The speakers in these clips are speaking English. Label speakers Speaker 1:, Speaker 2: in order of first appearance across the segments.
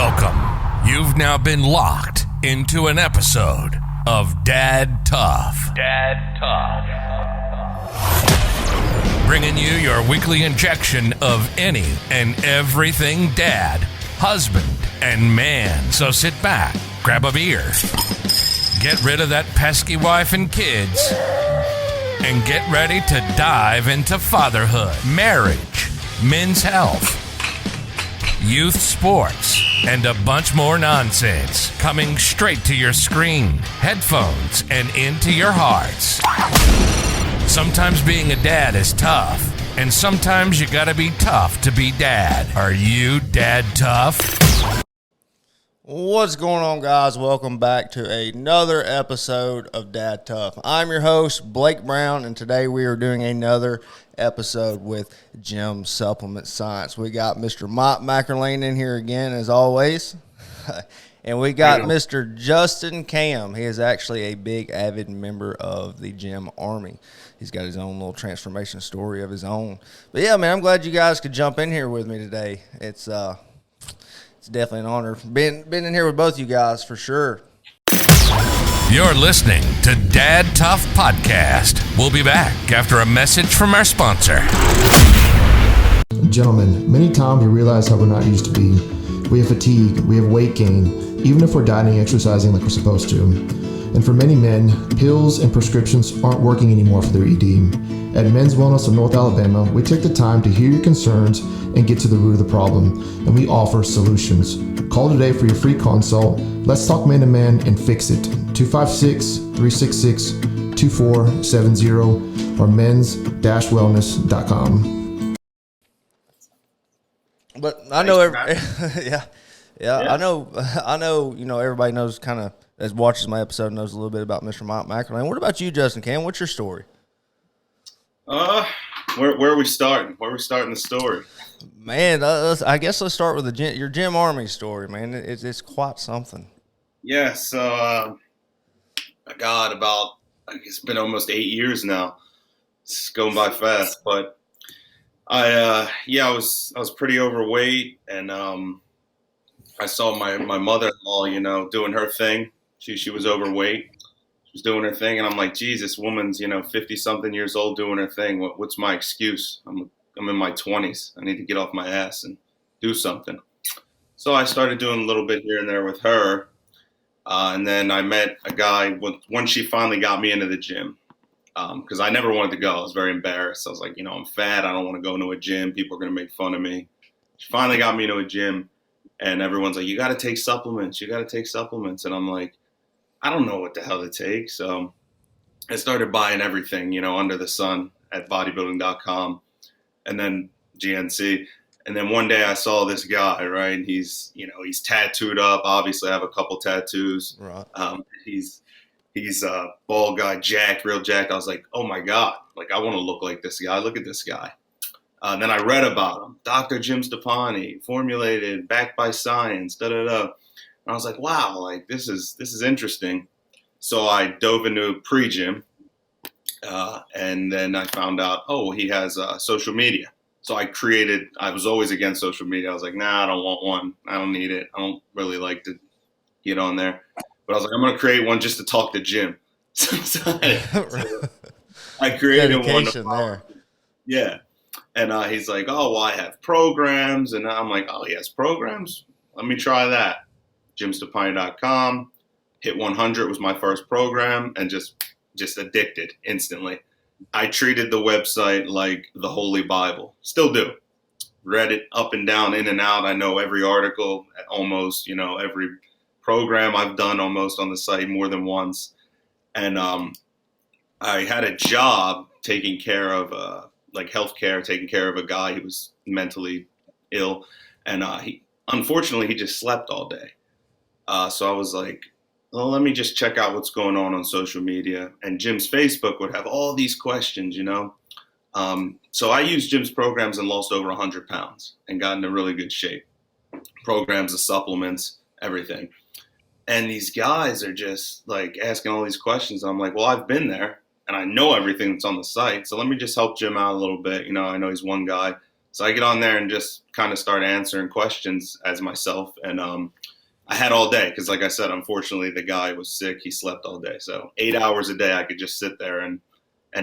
Speaker 1: Welcome. You've now been locked into an episode of Dad Tough. Dad Tough. Bringing you your weekly injection of any and everything dad, husband, and man. So sit back, grab a beer, get rid of that pesky wife and kids, and get ready to dive into fatherhood, marriage, men's health, youth sports, and a bunch more nonsense coming straight to your screen, headphones, and into your hearts. Sometimes being a dad is tough, and sometimes you gotta be tough to be dad. Are you dad tough?
Speaker 2: What's going on, guys? Welcome back to another episode of Dad Tough. I'm your host, Blake Brown, and today we are doing another episode with JYM Supplement Science. We got Mr. Mike McErlane in here again, as always, and we got Mr. Justin Kamb. He is actually a big, avid member of the JYM Army. He's got his own little transformation story of his own. But yeah, man, I'm glad you guys could jump in here with me today. It's definitely an honor. Been in here with both you guys for sure.
Speaker 1: You're listening to Dad Tough Podcast. We'll be back after a message from our sponsor.
Speaker 3: Gentlemen, many times we realize how we're not used to be. We have fatigue, we have weight gain, even if we're dieting and exercising like we're supposed to. And for many men, pills and prescriptions aren't working anymore for their ED. At Men's Wellness of North Alabama, we take the time to hear your concerns and get to the root of the problem, and we offer solutions. Call today for your free consult. Let's talk man to man and fix it. 256-366-2470 or mens-wellness.com.
Speaker 2: But I know, I know, everybody knows kind of, as watches my episode, knows a little bit about Mr. Mike McErlane. What about you, Justin Kamb? What's your story?
Speaker 4: Where are we starting? Where are we starting the story?
Speaker 2: Man, I guess let's start with your JYM Army story, man. It's quite something.
Speaker 4: Yeah, so God, it's been almost 8 years now. It's going by fast, but I was pretty overweight, and I saw my mother-in-law, doing her thing. She was overweight. She was doing her thing, and I'm like, geez, this woman's 50-something years old doing her thing. What's my excuse? I'm in my 20s. I need to get off my ass and do something. So I started doing a little bit here and there with her, and then I met a guy once she finally got me into the gym, because I never wanted to go. I was very embarrassed. I was like, I'm fat. I don't want to go into a gym. People are going to make fun of me. She finally got me into a gym, and everyone's like, you got to take supplements. You got to take supplements. And I'm like, I don't know what the hell to take. So I started buying everything, under the sun at bodybuilding.com and then GNC. And then one day I saw this guy, right? And he's tattooed up. Obviously I have a couple tattoos.
Speaker 2: Right.
Speaker 4: He's a bald guy, jacked, real jacked. I was like, oh my God, like I want to look like this guy. Look at this guy. And then I read about him. Dr. Jim Stepani, formulated, backed by science, da-da-da. And I was like, wow, like this is interesting. So I dove into pre-gym, and then I found out, he has social media. So I was always against social media. I was like, nah, I don't want one. I don't need it. I don't really like to get on there. But I was like, I'm going to create one just to talk to Jim. So I created one.
Speaker 2: There.
Speaker 4: Yeah. And he's like, I have programs. And I'm like, he has programs? Let me try that. JymStepani.com, Hit 100 was my first program, and just addicted instantly. I treated the website like the Holy Bible. Still do. Read it up and down, in and out. I know every article, almost, every program I've done almost on the site more than once. And I had a job taking care of, healthcare, taking care of a guy who was mentally ill. And unfortunately, he just slept all day. So I was like, well, let me just check out what's going on social media. And Jim's Facebook would have all these questions, So I used Jim's programs and lost over 100 pounds and got into really good shape. Programs, the supplements, everything. And these guys are just like asking all these questions. I'm like, well, I've been there and I know everything that's on the site. So let me just help Jim out a little bit. I know he's one guy. So I get on there and just kind of start answering questions as myself. And I had all day because, like I said, unfortunately, the guy was sick. He slept all day. So 8 hours a day, I could just sit there and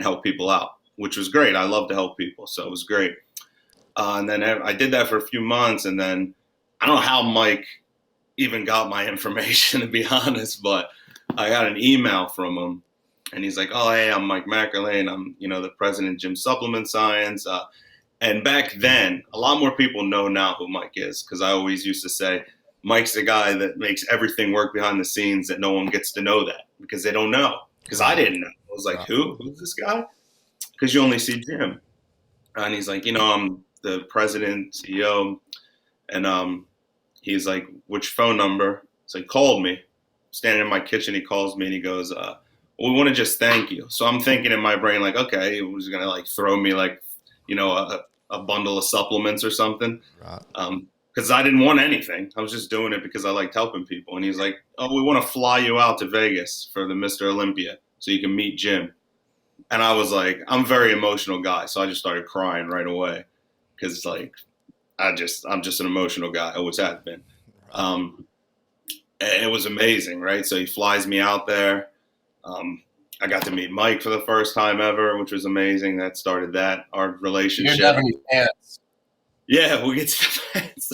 Speaker 4: help people out, which was great. I love to help people. So it was great. And then I did that for a few months. And then I don't know how Mike even got my information, to be honest, but I got an email from him. And he's like, oh, hey, I'm Mike Mackerlane. I'm, the president of JYM Supplement Science. And back then, a lot more people know now who Mike is, because I always used to say, Mike's the guy that makes everything work behind the scenes, that no one gets to know that because they don't know. Because I didn't know. I was like, who's this guy? Because you only see Jim. And he's like, I'm the president, CEO. And he's like, which phone number? So he called me. Standing in my kitchen, he calls me and he goes, well, we want to just thank you. So I'm thinking in my brain, like, okay, he was going to like throw me like, a bundle of supplements or something.
Speaker 2: Right.
Speaker 4: Because I didn't want anything. I was just doing it because I liked helping people. And he's like, oh, we want to fly you out to Vegas for the Mr. Olympia so you can meet Jim. And I was like, I'm a very emotional guy. So I just started crying right away because like, I'm just an emotional guy. I always have been. It was amazing, right? So he flies me out there. I got to meet Mike for the first time ever, which was amazing. That started our relationship.
Speaker 5: You didn't have any pants.
Speaker 4: Yeah, we get to the pants.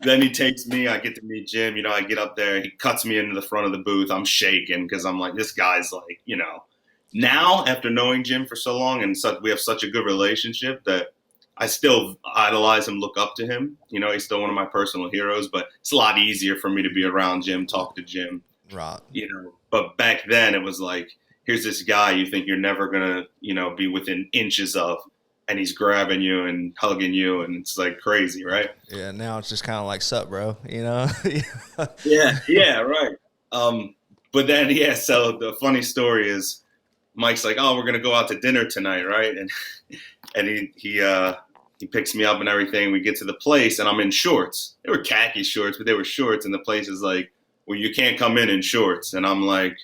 Speaker 4: Then he takes me. I get to meet Jim. I get up there. He cuts me into the front of the booth. I'm shaking because I'm like, this guy's like, now after knowing Jim for so long and we have such a good relationship that I still idolize him, look up to him. He's still one of my personal heroes, but it's a lot easier for me to be around Jim, talk to Jim.
Speaker 2: Right.
Speaker 4: But back then it was like, here's this guy you think you're never going to, be within inches of, and he's grabbing you and hugging you, and it's like crazy, right?
Speaker 2: Yeah, now it's just kind of like, sup, bro,
Speaker 4: Yeah, right. But then, so the funny story is Mike's like, oh, we're going to go out to dinner tonight, right? And he picks me up and everything. We get to the place, and I'm in shorts. They were khaki shorts, but they were shorts, and the place is like, well, you can't come in shorts. And I'm like,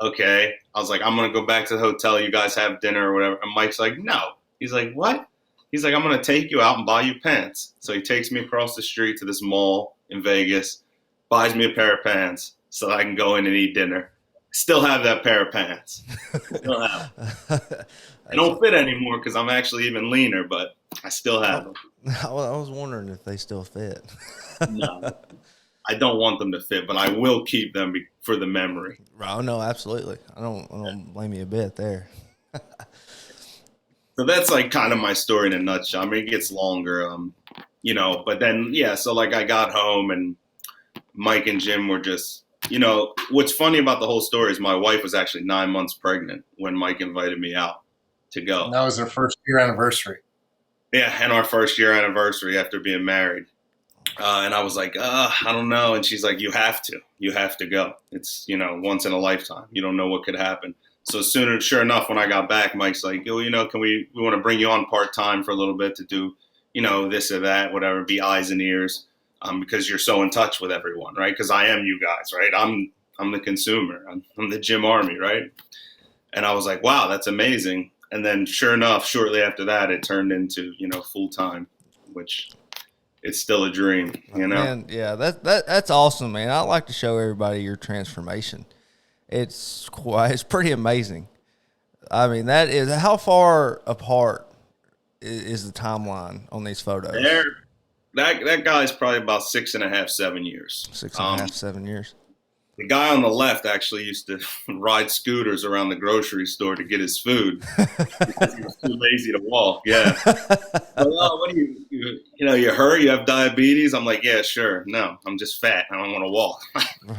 Speaker 4: okay. I was like, I'm going to go back to the hotel. You guys have dinner or whatever. And Mike's like, no. He's like, what? He's like, I'm going to take you out and buy you pants. So he takes me across the street to this mall in Vegas, buys me a pair of pants so that I can go in and eat dinner. Still have that pair of pants. Still have them. They don't fit anymore because I'm actually even leaner, but I still have them.
Speaker 2: I was wondering if they still fit.
Speaker 4: No. I don't want them to fit, but I will keep them for the memory.
Speaker 2: Oh no, absolutely. I don't blame you a bit there.
Speaker 4: So that's like kind of my story in a nutshell. I mean, it gets longer, but then, so like I got home and Mike and Jim were just, what's funny about the whole story is my wife was actually 9 months pregnant when Mike invited me out to go.
Speaker 5: And that was their first year anniversary.
Speaker 4: Yeah, and our first year anniversary after being married. And I was like, I don't know. And she's like, you have to go. It's, once in a lifetime. You don't know what could happen. So sure enough, when I got back, Mike's like, we want to bring you on part-time for a little bit to do, this or that, whatever, be eyes and ears, because you're so in touch with everyone, right? Because I am you guys, right? I'm the consumer. I'm the gym army, right? And I was like, wow, that's amazing. And then sure enough, shortly after that, it turned into, full-time, which it's still a dream,
Speaker 2: Man, yeah, that's awesome, man. I'd like to show everybody your transformation. It's pretty amazing. I mean, that is how far apart is the timeline on these photos?
Speaker 4: That guy's probably about 6.5, 7 years.
Speaker 2: 6.5, 7 years.
Speaker 4: The guy on the left actually used to ride scooters around the grocery store to get his food because he was too lazy to walk. Yeah. But, what do you hurt? You have diabetes? I'm like, yeah, sure. No, I'm just fat. I don't want to walk.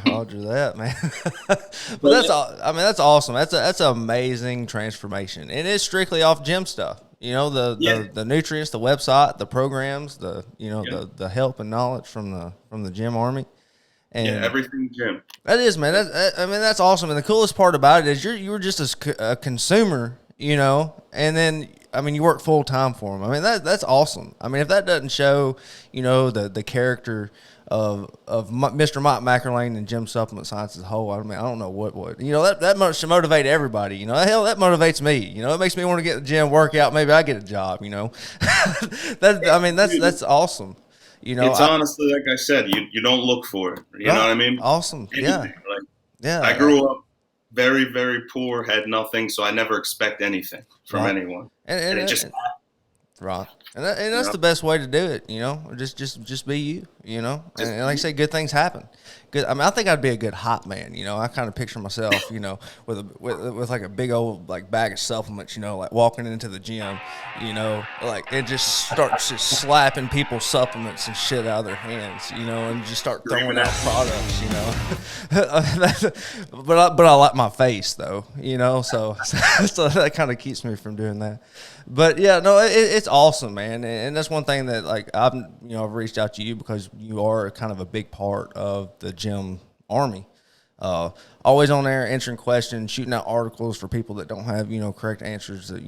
Speaker 2: Roger that, man. But that's awesome. That's an amazing transformation. And it's strictly off gym stuff. The nutrients, the website, the programs, the help and knowledge from the gym army. And
Speaker 4: everything gym.
Speaker 2: That is, man. That's awesome. And the coolest part about it is you were just a consumer, and then I mean, you work full time for them. I mean, that's awesome. I mean, if that doesn't show, the character of Mr. Mike McErlane and Jim Supplement Science as a whole, I mean, I don't know what would. That much to motivate everybody. Hell, that motivates me. It makes me want to get the gym, work out. Maybe I get a job. That's awesome.
Speaker 4: It's honestly, like I said, you don't look for it. You know what I mean?
Speaker 2: Awesome.
Speaker 4: Anything.
Speaker 2: Yeah.
Speaker 4: I grew up very, very poor, had nothing, so I never expect anything from anyone. And it just
Speaker 2: right. And that's the best way to do it, just be you, and like I say, good things happen. Good. I mean, I think I'd be a good hot man, I kind of picture myself, with like a big old like bag of supplements, like walking into the gym, like it just starts just slapping people's supplements and shit out of their hands, and just start throwing out products, but I like my face though, so that kind of keeps me from doing that. But yeah, no, it's awesome, man, and that's one thing that like I've reached out to you because you are kind of a big part of the gym army. Always on there answering questions, shooting out articles for people that don't have correct answers that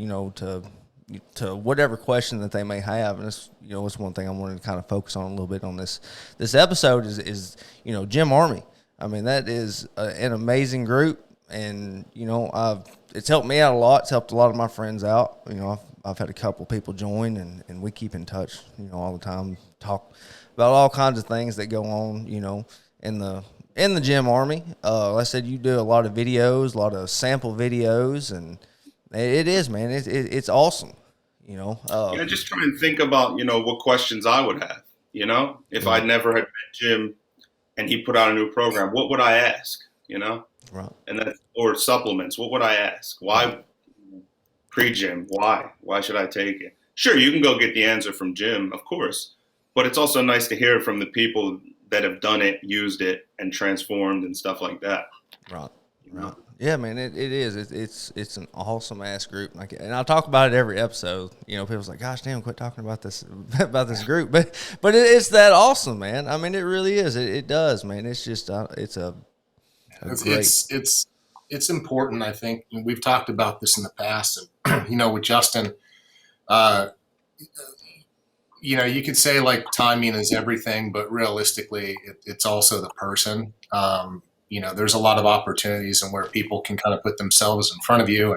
Speaker 2: to whatever question that they may have, and it's it's one thing I wanted to kind of focus on a little bit on this episode is Gym Army. I mean, that is an amazing group, and it's helped me out a lot. It's helped a lot of my friends out. I've had a couple people join, and we keep in touch, all the time. Talk about all kinds of things that go on, in the Gym Army. Like I said, you do a lot of videos, a lot of sample videos, and it is, man. It's awesome.
Speaker 4: Just try and think about what questions I would have. If I never had met Jim and he put out a new program, what would I ask?
Speaker 2: Right.
Speaker 4: And then, or supplements, what would I ask? Why pre-gym? Why should I take it? Sure, you can go get the answer from Jim, of course, but it's also nice to hear from the people that have done it, used it, and transformed and stuff like that.
Speaker 2: Right. Yeah, man, it is. It's an awesome ass group, and I talk about it every episode. People's like, "Gosh, damn, quit talking about this group," but it's that awesome, man. I mean, it really is. It does, man. It's just
Speaker 5: it's important. I think we've talked about this in the past, and with Justin, you could say like timing is everything, but realistically, it's also the person. There's a lot of opportunities and where people can kind of put themselves in front of you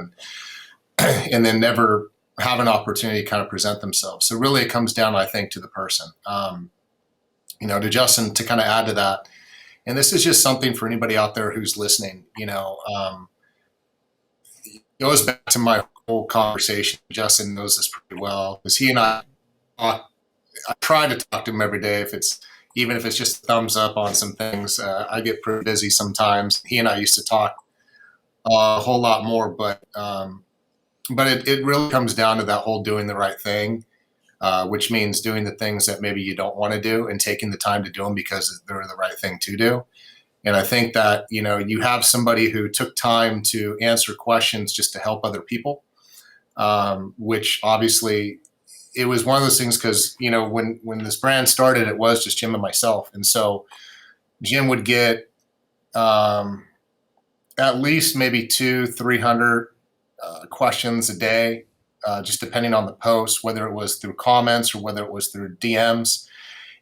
Speaker 5: and then never have an opportunity to kind of present themselves. So really it comes down, I think, to the person. To Justin, to kind of add to that, and this is just something for anybody out there who's listening, it goes back to my whole conversation. Justin knows this pretty well because he and I try to talk to him every day. Even if it's just a thumbs up on some things, I get pretty busy sometimes. He and I used to talk a whole lot more, but it really comes down to that whole doing the right thing, which means doing the things that maybe you don't want to do and taking the time to do them because they're the right thing to do. And I think that, you have somebody who took time to answer questions just to help other people, which obviously it was one of those things because, when this brand started, it was just Jim and myself. And so Jim would get at least maybe 200-300 questions a day, just depending on the post, whether it was through comments or whether it was through DMs.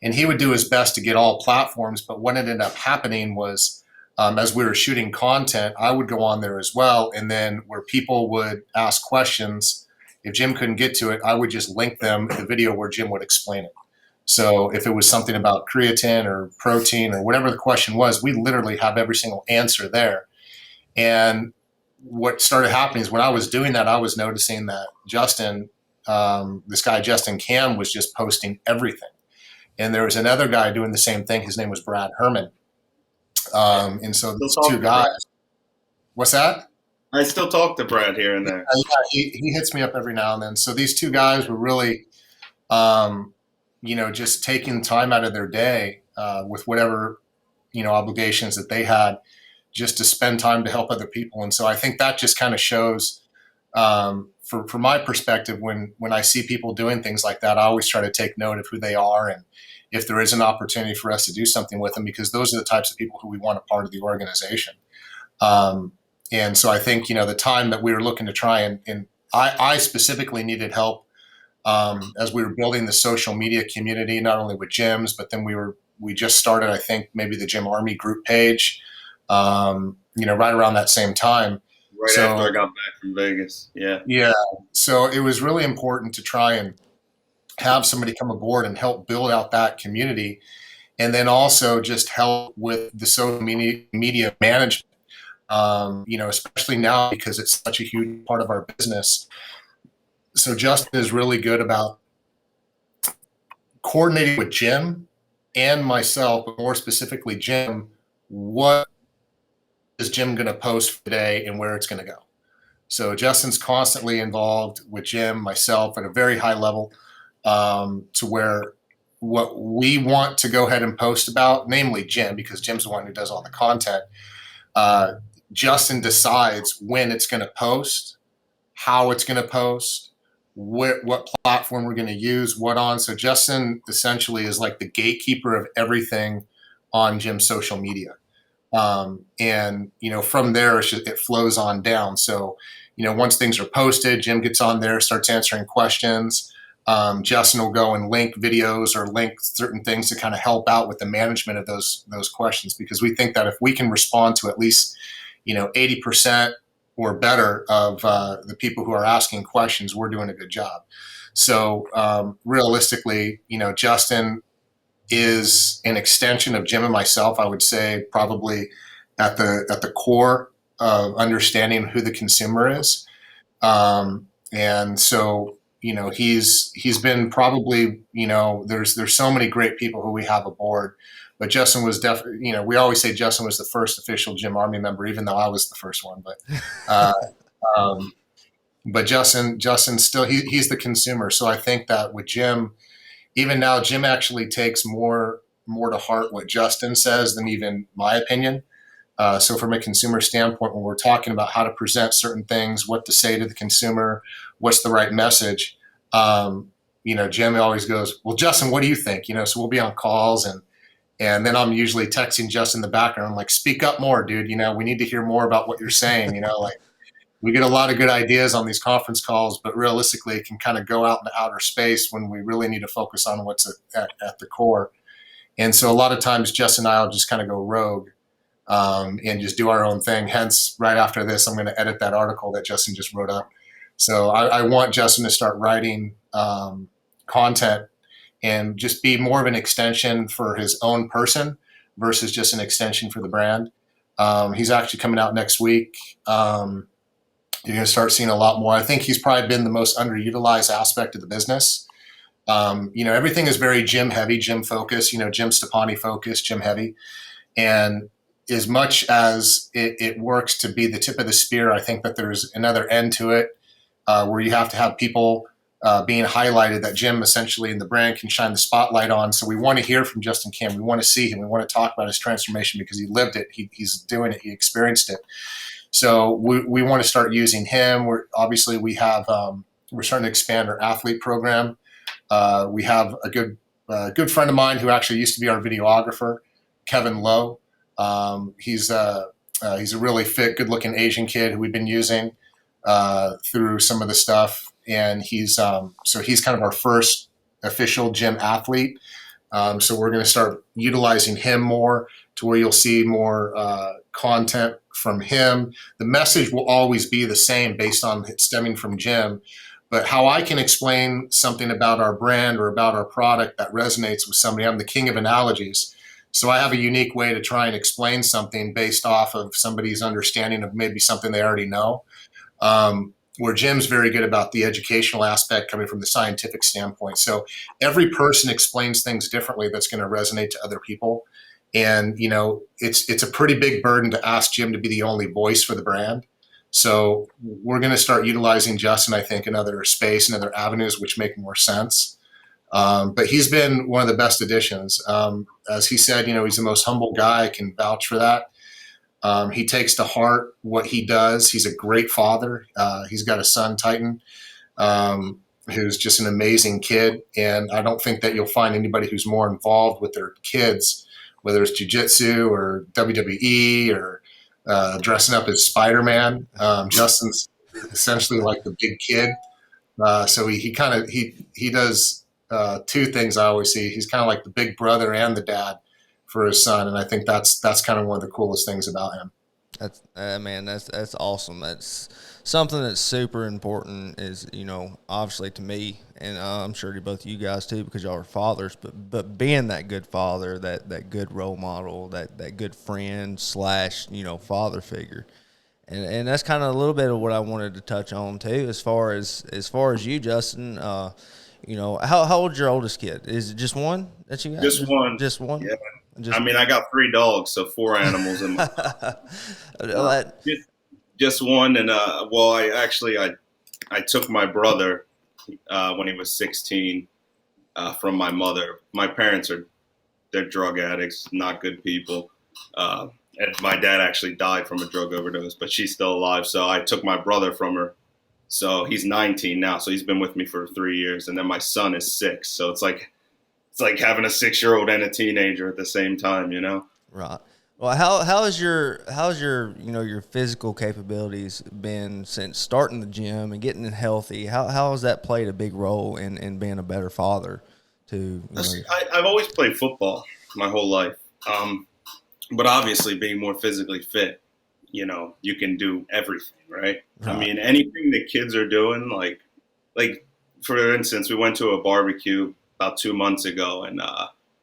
Speaker 5: And he would do his best to get all platforms. But what ended up happening was as we were shooting content, I would go on there as well. And then where people would ask questions, if Jim couldn't get to it, I would just link them the video where Jim would explain it. So if it was something about creatine or protein or whatever the question was, we literally have every single answer there. And what started happening is when I was doing that, I was noticing that Justin, this guy, Justin Kamb, was just posting everything. And there was another guy doing the same thing. His name was Brad Herman. And so those two guys, what's that?
Speaker 4: I still talk to Brad here and there.
Speaker 5: He hits me up every now and then. So these two guys were really, just taking time out of their day with whatever, obligations that they had just to spend time to help other people. And so I think that just kind of shows, from my perspective, when I see people doing things like that, I always try to take note of who they are and if there is an opportunity for us to do something with them, because those are the types of people who we want a part of the organization. And so I think, the time that we were looking to try and I specifically needed help as we were building the social media community, not only with gyms, but then we just started, I think, maybe the Gym Army group page, right around that same time.
Speaker 4: Right after I got back from Vegas. Yeah.
Speaker 5: Yeah. So it was really important to try and have somebody come aboard and help build out that community. And then also just help with the social media management, especially now because it's such a huge part of our business. So Justin is really good about coordinating with Jim and myself, but more specifically Jim, what is Jim going to post today and where it's going to go. So Justin's constantly involved with Jim, myself at a very high level, to where what we want to go ahead and post about, namely Jim, because Jim's the one who does all the content, Justin decides when it's going to post, how it's going to post, what platform we're going to use, what on. So Justin essentially is like the gatekeeper of everything on Jim's social media. And from there, it flows on down. So, once things are posted, Jim gets on there, starts answering questions. Justin will go and link videos or link certain things to kind of help out with the management of those questions, because we think that if we can respond to at least, 80% or better of the people who are asking questions, we're doing a good job. So realistically, Justin is an extension of Jim and myself. I would say probably at the core of understanding who the consumer is, and so he's been probably there's so many great people who we have aboard, but Justin was definitely we always say Justin was the first official Gym Army member, even though I was the first one, but Justin still he's the consumer. So I think that with Jim. Even now, Jim actually takes more to heart what Justin says than even my opinion. So from a consumer standpoint, when we're talking about how to present certain things, what to say to the consumer, what's the right message, Jim always goes, well, Justin, what do you think? So we'll be on calls and then I'm usually texting Justin in the background. I'm like, speak up more, dude. We need to hear more about what you're saying. We get a lot of good ideas on these conference calls, but realistically it can kind of go out into outer space when we really need to focus on what's at the core. And so a lot of times Justin and I will just kind of go rogue and just do our own thing. Hence, right after this, I'm going to edit that article that Justin just wrote up. So I want Justin to start writing content and just be more of an extension for his own person versus just an extension for the brand. He's actually coming out next week. You're going to start seeing a lot more. I think he's probably been the most underutilized aspect of the business. Everything is very Jim heavy, Jim focused, Jim Stepani focused, Jim heavy. And as much as it works to be the tip of the spear, I think that there's another end to it where you have to have people being highlighted that Jim essentially and the brand can shine the spotlight on. So we want to hear from Justin Kamb. We want to see him. We want to talk about his transformation because he lived it. He's doing it. He experienced it. So we want to start using him. We're starting to expand our athlete program. We have a good friend of mine who actually used to be our videographer, Kevin Lowe. He's a really fit, good-looking Asian kid who we've been using through some of the stuff, and he's kind of our first official gym athlete. So we're going to start utilizing him more to where you'll see more content from him. The message will always be the same based on it stemming from Jim, but how I can explain something about our brand or about our product that resonates with somebody. I'm the king of analogies. So I have a unique way to try and explain something based off of somebody's understanding of maybe something they already know. Where Jim's very good about the educational aspect coming from the scientific standpoint. So every person explains things differently that's going to resonate to other people. And, it's a pretty big burden to ask Jim to be the only voice for the brand. So we're going to start utilizing Justin, I think, in other space and other avenues, which make more sense. But he's been one of the best additions. As he said, he's the most humble guy. I can vouch for that. He takes to heart what he does. He's a great father. He's got a son, Titan, who's just an amazing kid. And I don't think that you'll find anybody who's more involved with their kids, whether it's jiu-jitsu or WWE or dressing up as Spider-Man. Justin's essentially like the big kid. So he does two things I always see. He's kind of like the big brother and the dad for his son, and I think that's kind of one of the coolest things about him.
Speaker 2: That's man, that's awesome. That's something that's super important. Is obviously to me, and I'm sure to both of you guys too, because y'all are fathers. But being that good father, that good role model, that good friend slash father figure, and that's kind of a little bit of what I wanted to touch on too, as far as you, Justin. How old's your oldest kid? Is it just one that you got?
Speaker 4: Just one.
Speaker 2: Just one.
Speaker 4: Yeah. I mean, I got 3 dogs, so 4 animals in my just one. And I took my brother when he was 16 from my mother. My parents they're drug addicts, not good people. And my dad actually died from a drug overdose, but she's still alive. So I took my brother from her. So he's 19 now. So he's been with me for 3 years. And then my son is 6. So it's like having a 6-year-old and a teenager at the same time,
Speaker 2: Right. Well, how's your your physical capabilities been since starting the gym and getting healthy? How has that played a big role in being a better father?
Speaker 4: I've always played football my whole life, but obviously being more physically fit, you can do everything, right? I mean, anything the kids are doing, like for instance, we went to a barbecue about 2 months ago, and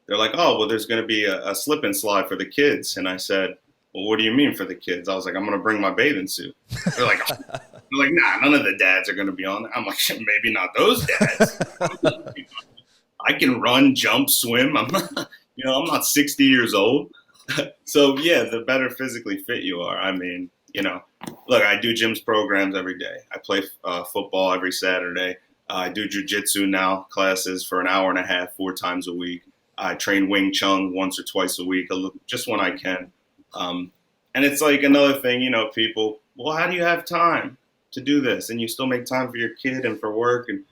Speaker 4: they're like, oh, well, there's going to be a slip and slide for the kids. And I said, well, what do you mean for the kids? I was like, I'm going to bring my bathing suit. They're like, nah, none of the dads are going to be on that. I'm like, maybe not those dads. I can run, jump, swim. I'm not 60 years old. So yeah, the better physically fit you are. I mean, look, I do gym's programs every day. I play football every Saturday. I do jujitsu now, classes for an hour and a half, 4 times a week. I train Wing Chun once or twice a week, just when I can. And it's like another thing, people, well, how do you have time to do this? And you still make time for your kid and for work and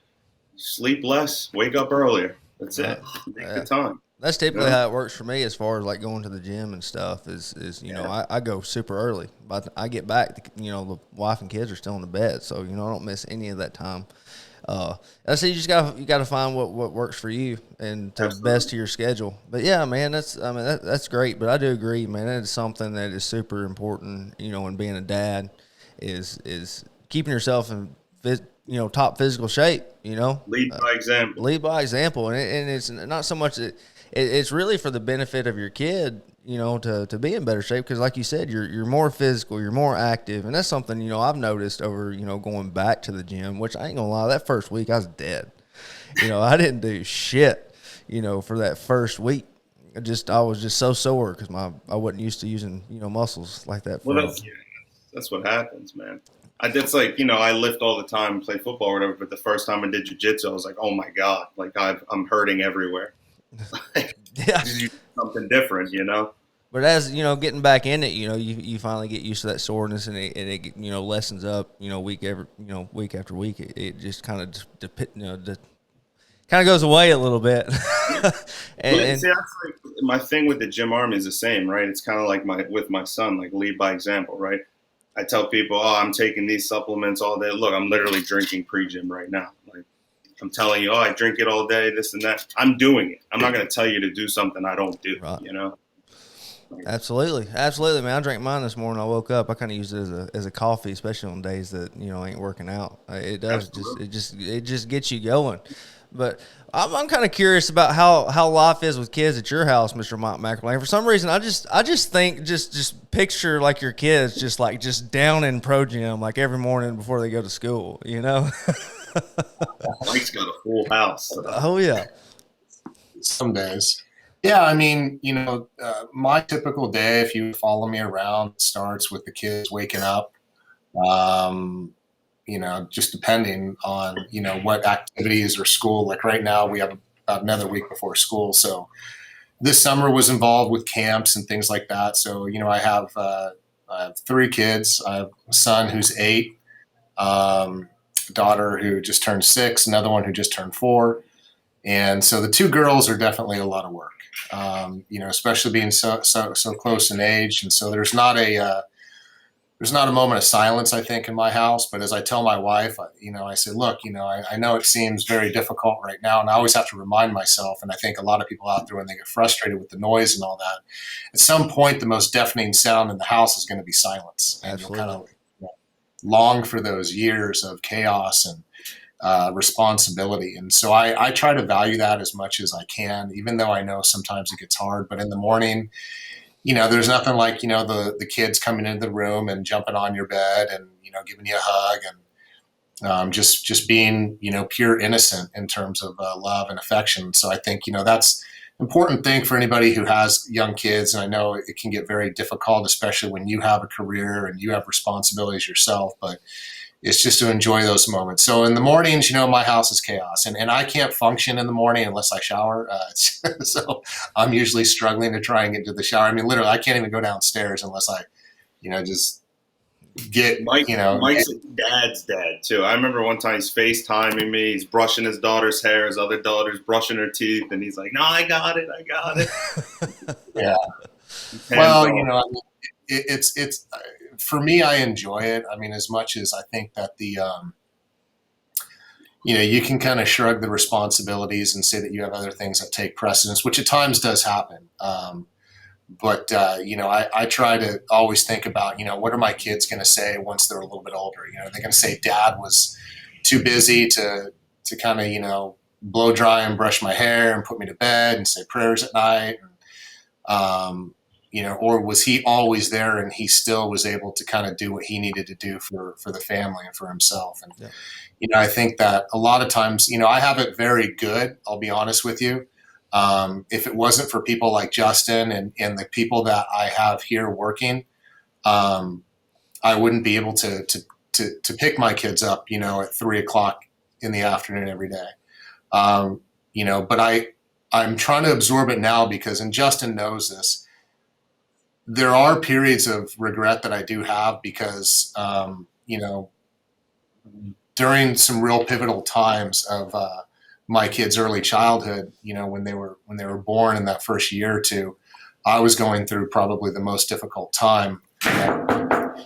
Speaker 4: sleep less, wake up earlier. That's it. Make the time.
Speaker 2: That's typically how it works for me as far as like going to the gym and stuff is I go super early. But I get back, the wife and kids are still in the bed. So, I don't miss any of that time. I say you gotta find what works for you and to best to your schedule. But yeah, man, that's great. But I do agree, man. That is something that is super important. In being a dad, is keeping yourself in top physical shape.
Speaker 4: Lead by example.
Speaker 2: Lead by example, and it's not so much that it's really for the benefit of your kid. To be in better shape, because like you said, you're more physical, you're more active, and that's something I've noticed over going back to the gym. Which I ain't gonna lie, that first week I was dead. I didn't do shit. For that first week, I was just so sore because I wasn't used to using muscles like that.
Speaker 4: Well, that's what happens, man. It's like I lift all the time, play football or whatever. But the first time I did jiu-jitsu, I was like, oh my god, like I'm hurting everywhere.
Speaker 2: Yeah.
Speaker 4: Something different,
Speaker 2: But as getting back in it, you finally get used to that soreness, and it lessens up, week after week. It just kind of kind of goes away a little bit. and
Speaker 4: see, that's like my thing with the gym army is the same, right? It's kind of like with my son, like lead by example, right? I tell people, oh, I'm taking these supplements all day. Look, I'm literally drinking pre-gym right now. Like, I'm telling you, oh, I drink it all day, this and that. I'm doing it. I'm not going to tell you to do something I don't do,
Speaker 2: right. Absolutely, man. I drank mine this morning. I woke up. I kind of use it as a coffee, especially on days that ain't working out. It does it just gets you going. But I'm kind of curious about how life is with kids at your house, Mr. Mike McElwain. For some reason, I just think just picture like your kids just down in pro gym like every morning before they go to school.
Speaker 4: Mike's got a full house. So.
Speaker 2: Oh yeah.
Speaker 5: Some days. Yeah, I mean, my typical day, if you follow me around, starts with the kids waking up. Just depending on what activities or school. Like right now, we have about another week before school, so this summer was involved with camps and things like that. So I have 3 kids. I have a son who's 8, daughter who just turned 6, another one who just turned 4. And so the 2 girls are definitely a lot of work, especially being so close in age. And so there's not not a moment of silence, I think, in my house. But as I tell my wife, I say, look, I know it seems very difficult right now, and I always have to remind myself. And I think a lot of people out there, when they get frustrated with the noise and all that, at some point, the most deafening sound in the house is going to be silence, and
Speaker 2: Absolutely.
Speaker 5: you'll kind of long for those years of chaos and responsibility. And so I try to value that as much as I can, even though I know sometimes it gets hard. But in the morning, there's nothing like, the kids coming into the room and jumping on your bed and, giving you a hug and just being, pure innocent in terms of love and affection. So I think, that's an important thing for anybody who has young kids. And I know it can get very difficult, especially when you have a career and you have responsibilities yourself, but it's just to enjoy those moments. So in the mornings, my house is chaos, and I can't function in the morning unless I shower. So I'm usually struggling to try and get to the shower. I mean, literally, I can't even go downstairs unless I, just get,
Speaker 4: Mike's dad's dad too. I remember one time he's FaceTiming me. He's brushing his daughter's hair. His other daughter's brushing her teeth, and he's like, "No, I got it.
Speaker 5: Yeah. Well, it's for me, I enjoy it. I mean, as much as I think that the, you can kind of shrug the responsibilities and say that you have other things that take precedence, which at times does happen. But I try to always think about, what are my kids going to say once they're a little bit older? They're going to say Dad was too busy to kind of, blow dry and brush my hair and put me to bed and say prayers at night. And, or was he always there and he still was able to kind of do what he needed to do for the family and for himself? And, I think that a lot of times, I have it very good. I'll be honest with you. If it wasn't for people like Justin and the people that I have here working, I wouldn't be able to pick my kids up, at 3:00 in the afternoon every day. But I'm trying to absorb it now because, and Justin knows this, there are periods of regret that I do have because, during some real pivotal times of my kids' early childhood, when they were born in that first year or two, I was going through probably the most difficult time,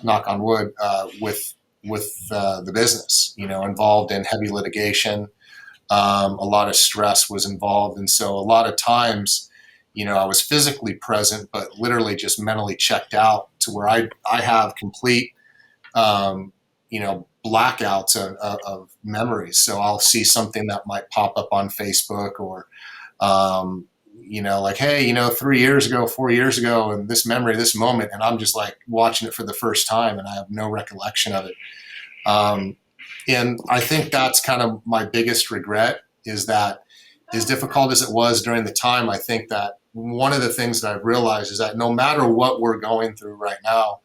Speaker 5: knock on wood, with the business, involved in heavy litigation. A lot of stress was involved. And so a lot of times, I was physically present, but literally just mentally checked out to where I have complete, blackouts of memories. So I'll see something that might pop up on Facebook or, like, hey, 3 years ago, 4 years ago, and this memory, this moment, and I'm just like watching it for the first time and I have no recollection of it. And I think that's kind of my biggest regret is that as difficult as it was during the time, I think that one of the things that I've realized is that no matter what we're going through right now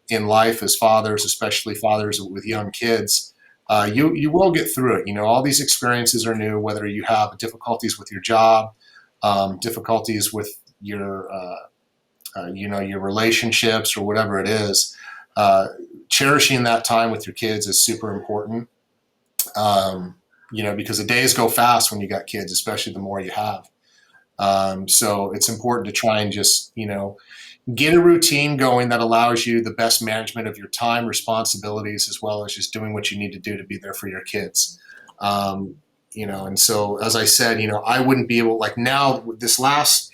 Speaker 5: in life as fathers, especially fathers with young kids, you will get through it. All these experiences are new, whether you have difficulties with your job, difficulties with your, your relationships or whatever it is. Cherishing that time with your kids is super important, because the days go fast when you got kids, especially the more you have. So it's important to try and just, get a routine going that allows you the best management of your time, responsibilities, as well as just doing what you need to do to be there for your kids. And so, as I said, I wouldn't be able, like now this last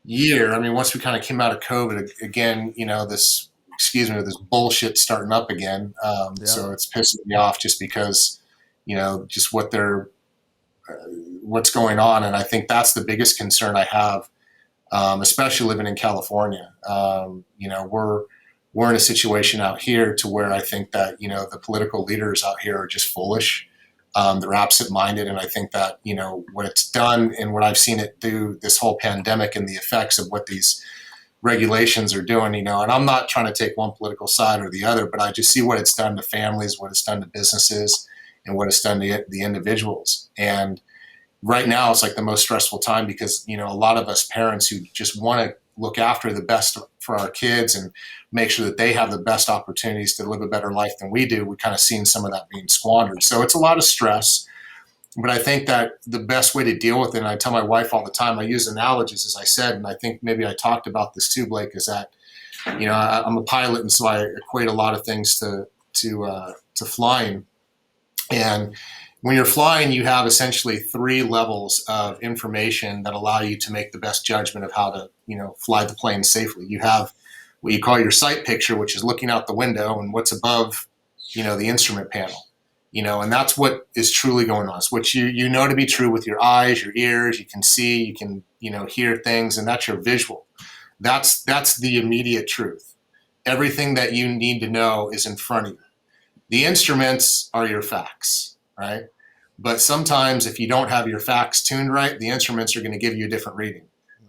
Speaker 5: year, I mean, once we kind of came out of COVID again, this bullshit starting up again. So it's pissing me off just because, just what's going on. And I think that's the biggest concern I have, especially living in California. We're in a situation out here to where I think that, the political leaders out here are just foolish. They're absent-minded. And I think that, what it's done and what I've seen it do this whole pandemic and the effects of what these regulations are doing, and I'm not trying to take one political side or the other, but I just see what it's done to families, what it's done to businesses, and what it's done to the individuals. And right now it's like the most stressful time because, a lot of us parents who just want to look after the best for our kids and make sure that they have the best opportunities to live a better life than we do, we kind of seen some of that being squandered. So it's a lot of stress. But I think that the best way to deal with it, and I tell my wife all the time, I use analogies, as I said, and I think maybe I talked about this too, Blake, is that I'm a pilot, and so I equate a lot of things to flying. And when you're flying, you have essentially 3 levels of information that allow you to make the best judgment of how to, fly the plane safely. You have what you call your sight picture, which is looking out the window and what's above, the instrument panel, and that's what is truly going on. It's what you know to be true with your eyes, your ears. You can see, you can, hear things, and that's your visual. That's the immediate truth. Everything that you need to know is in front of you. The instruments are your facts, right? But sometimes if you don't have your facts tuned right, the instruments are going to give you a different reading.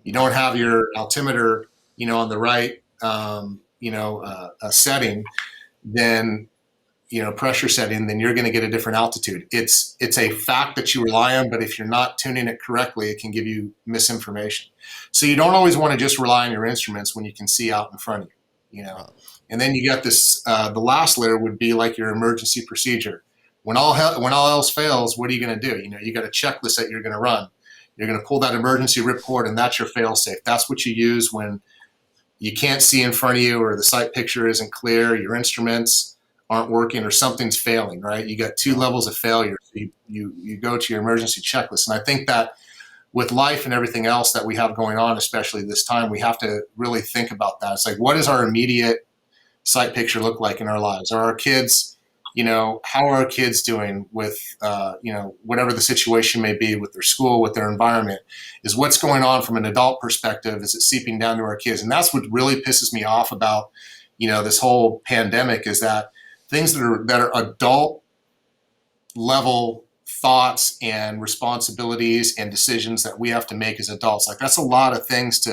Speaker 5: You don't have your altimeter, on the right, setting, then, pressure setting, then you're going to get a different altitude. It's a fact that you rely on, but if you're not tuning it correctly, it can give you misinformation. So you don't always want to just rely on your instruments when you can see out in front of you, And then you got this, the last layer would be like your emergency procedure. When all else fails, what are you going to do? You got a checklist that you're going to run. You're going to pull that emergency ripcord, and that's your fail safe. That's what you use when you can't see in front of you, or the sight picture isn't clear, your instruments aren't working, or something's failing, right? You got 2 levels of failure. So you go to your emergency checklist. And I think that with life and everything else that we have going on, especially this time, we have to really think about that. It's like, what does our immediate sight picture look like in our lives? Are our kids, how are our kids doing with, whatever the situation may be with their school, with their environment? Is what's going on from an adult perspective? Is it seeping down to our kids? And that's what really pisses me off about, this whole pandemic, is that things that are adult level thoughts and responsibilities and decisions that we have to make as adults. Like, that's a lot of things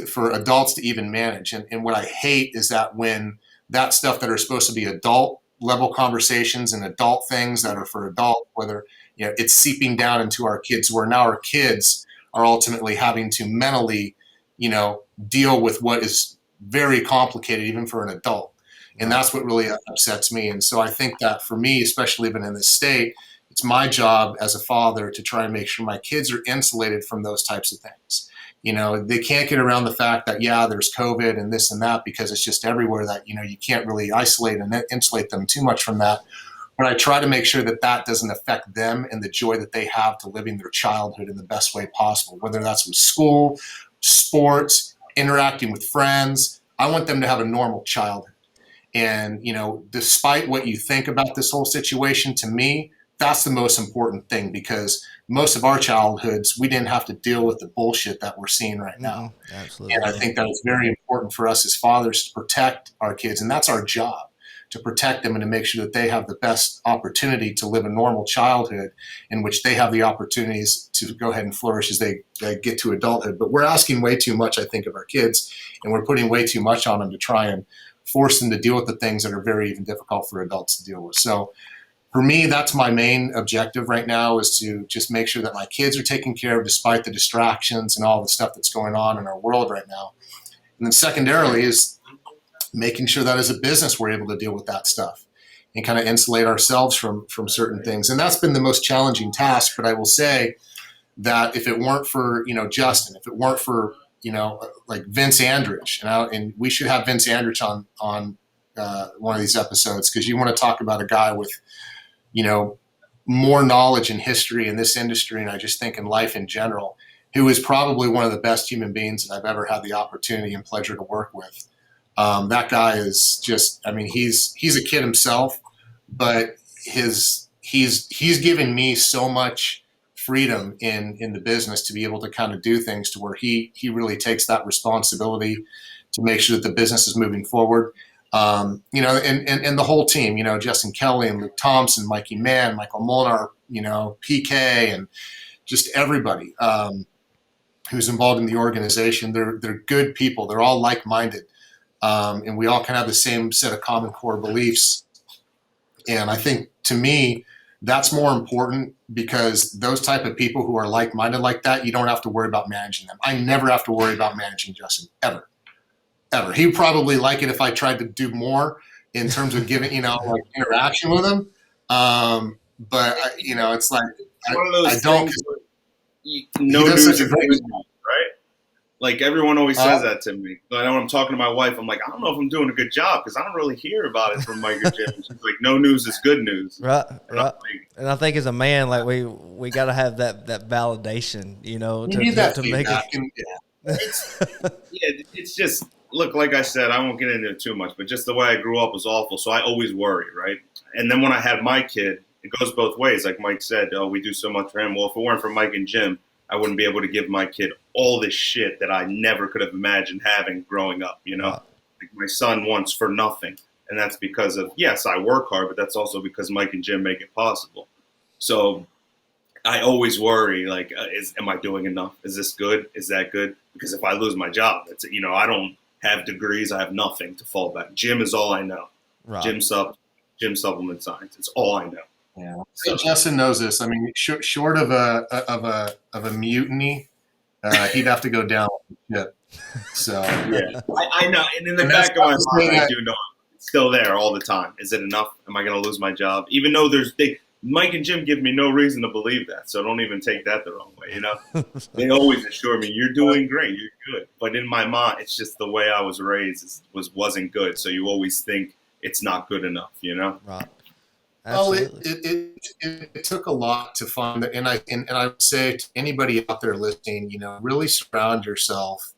Speaker 5: for adults to even manage. And what I hate is that when that stuff that are supposed to be adult level conversations and adult things that are for adult, whether, it's seeping down into our kids, where now our kids are ultimately having to mentally, deal with what is very complicated even for an adult. And that's what really upsets me. And so I think that for me, especially living in this state, it's my job as a father to try and make sure my kids are insulated from those types of things. They can't get around the fact that, there's COVID and this and that, because it's just everywhere, that, you can't really isolate and insulate them too much from that. But I try to make sure that that doesn't affect them and the joy that they have to living their childhood in the best way possible, whether that's with school, sports, interacting with friends. I want them to have a normal childhood. And, despite what you think about this whole situation, to me, that's the most important thing, because most of our childhoods, we didn't have to deal with the bullshit that we're seeing right now.
Speaker 2: Absolutely.
Speaker 5: And I think that it's very important for us as fathers to protect our kids. And that's our job, to protect them and to make sure that they have the best opportunity to live a normal childhood in which they have the opportunities to go ahead and flourish as they get to adulthood. But we're asking way too much, I think, of our kids, and we're putting way too much on them to try and force them to deal with the things that are very even difficult for adults to deal with. So for me, that's my main objective right now, is to just make sure that my kids are taken care of despite the distractions and all the stuff that's going on in our world right now. And then secondarily is making sure that as a business, we're able to deal with that stuff and kind of insulate ourselves from certain things. And that's been the most challenging task. But I will say that if it weren't for, Justin, if it weren't for, like Vince Andrich, and we should have Vince Andrich on one of these episodes, because you want to talk about a guy with, more knowledge and history in this industry, and I just think in life in general, who is probably one of the best human beings that I've ever had the opportunity and pleasure to work with. That guy is just, he's a kid himself, but he's given me so much freedom in the business to be able to kind of do things to where he really takes that responsibility to make sure that the business is moving forward. And the whole team, Justin Kelly and Luke Thompson, Mikey Mann, Michael Molnar, PK, and just everybody who's involved in the organization. They're good people. They're all like-minded. And we all kind of have the same set of common core beliefs. And I think, to me, that's more important, because those type of people who are like-minded like that, you don't have to worry about managing them. I never have to worry about managing Justin, ever. He would probably like it if I tried to do more in terms of giving, like interaction with him. But it's like,
Speaker 4: One of those
Speaker 5: I don't.
Speaker 4: things no news is good news, right? Like everyone always says that to me. But when I'm talking to my wife, I'm like, I don't know if I'm doing a good job because I don't really hear about it from Mike or Jim. She's like, no news is good news.
Speaker 2: Right. And I think as a man, like we got to have that validation, you know,
Speaker 5: You need that
Speaker 2: to make
Speaker 5: feedback.
Speaker 4: It's just, look, like I said, I won't get into it too much, but just the way I grew up was awful. So I always worry, right? And then when I had my kid, it goes both ways. Like Mike said, oh, we do so much for him. Well, if it weren't for Mike and Jim, I wouldn't be able to give my kid all this shit that I never could have imagined having growing up, you know? Like my son wants for nothing. And that's because of, yes, I work hard, but that's also because Mike and Jim make it possible. So I always worry, like, am I doing enough? Is this good? Is that good? Because if I lose my job, it's, you know, I don't have degrees. I have nothing to fall back. Gym is all I know.
Speaker 2: Right.
Speaker 4: Gym supplement science. It's all I know.
Speaker 5: Yeah, so Justin knows this. I mean, short of a mutiny, he'd have to go down with the ship. So
Speaker 4: yeah, I know. And in the back of my mind, I do know it's still there all the time. Is it enough? Am I going to lose my job? Even though Mike and Jim give me no reason to believe that, so don't even take that the wrong way. You know, they always assure me you're doing great, you're good. But in my mind, it's just the way I was raised wasn't good. So you always think it's not good enough. You know,
Speaker 2: right.
Speaker 5: Absolutely. Well, it took a lot to find that, and I would say to anybody out there listening, you know, really surround yourself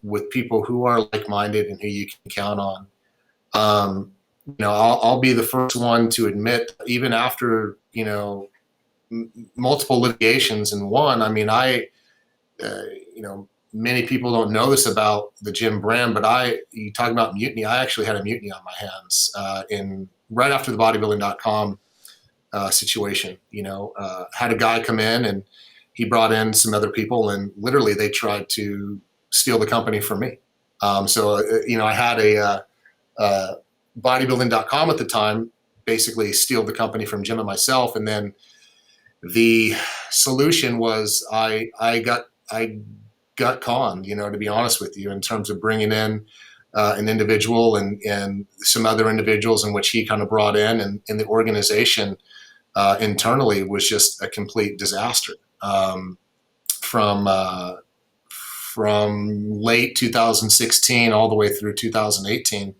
Speaker 5: with people who are like-minded and who you can count on. You know, I'll be the first one to admit, even after, you know, multiple litigations and one, I mean, you know, many people don't know this about the Jim brand, but you talk about mutiny. I actually had a mutiny on my hands right after the bodybuilding.com situation. You know, had a guy come in and he brought in some other people, and literally they tried to steal the company from me. You know, I had a bodybuilding.com at the time basically steal the company from Jim and myself, and then the solution was I got conned, you know, to be honest with you, in terms of bringing in an individual and some other individuals in which he kind of brought in, and the organization internally was just a complete disaster. From late 2016 all the way through 2018.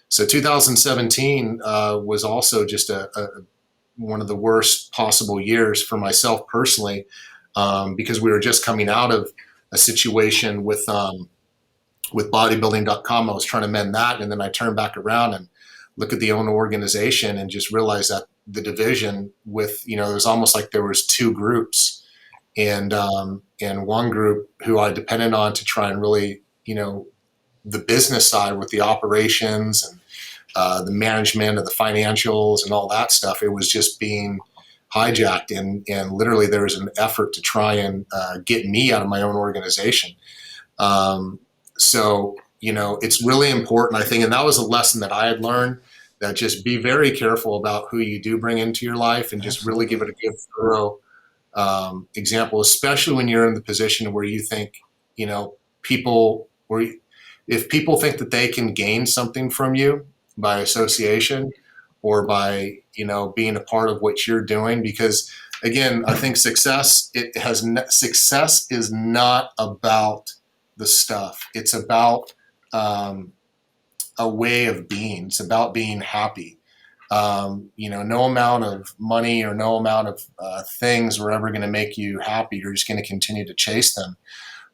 Speaker 5: So 2017 was also just one of the worst possible years for myself personally, because we were just coming out of a situation with bodybuilding.com. I was trying to mend that, and then I turned back around and look at the owner organization and just realized that the division with, you know, it was almost like there was two groups, and one group who I depended on to try and really, you know, the business side with the operations and the management of the financials and all that stuff. It was just being hijacked, and literally there was an effort to try and get me out of my own organization. So, you know, it's really important, I think, and that was a lesson that I had learned, that just be very careful about who you do bring into your life, and just really give it a good, thorough example, especially when you're in the position where you think, you know, if people think that they can gain something from you by association or by, you know, being a part of what you're doing, because again, I think success is not about the stuff. It's about a way of being. It's about being happy. You know, no amount of money or no amount of things are ever going to make you happy. You're just going to continue to chase them.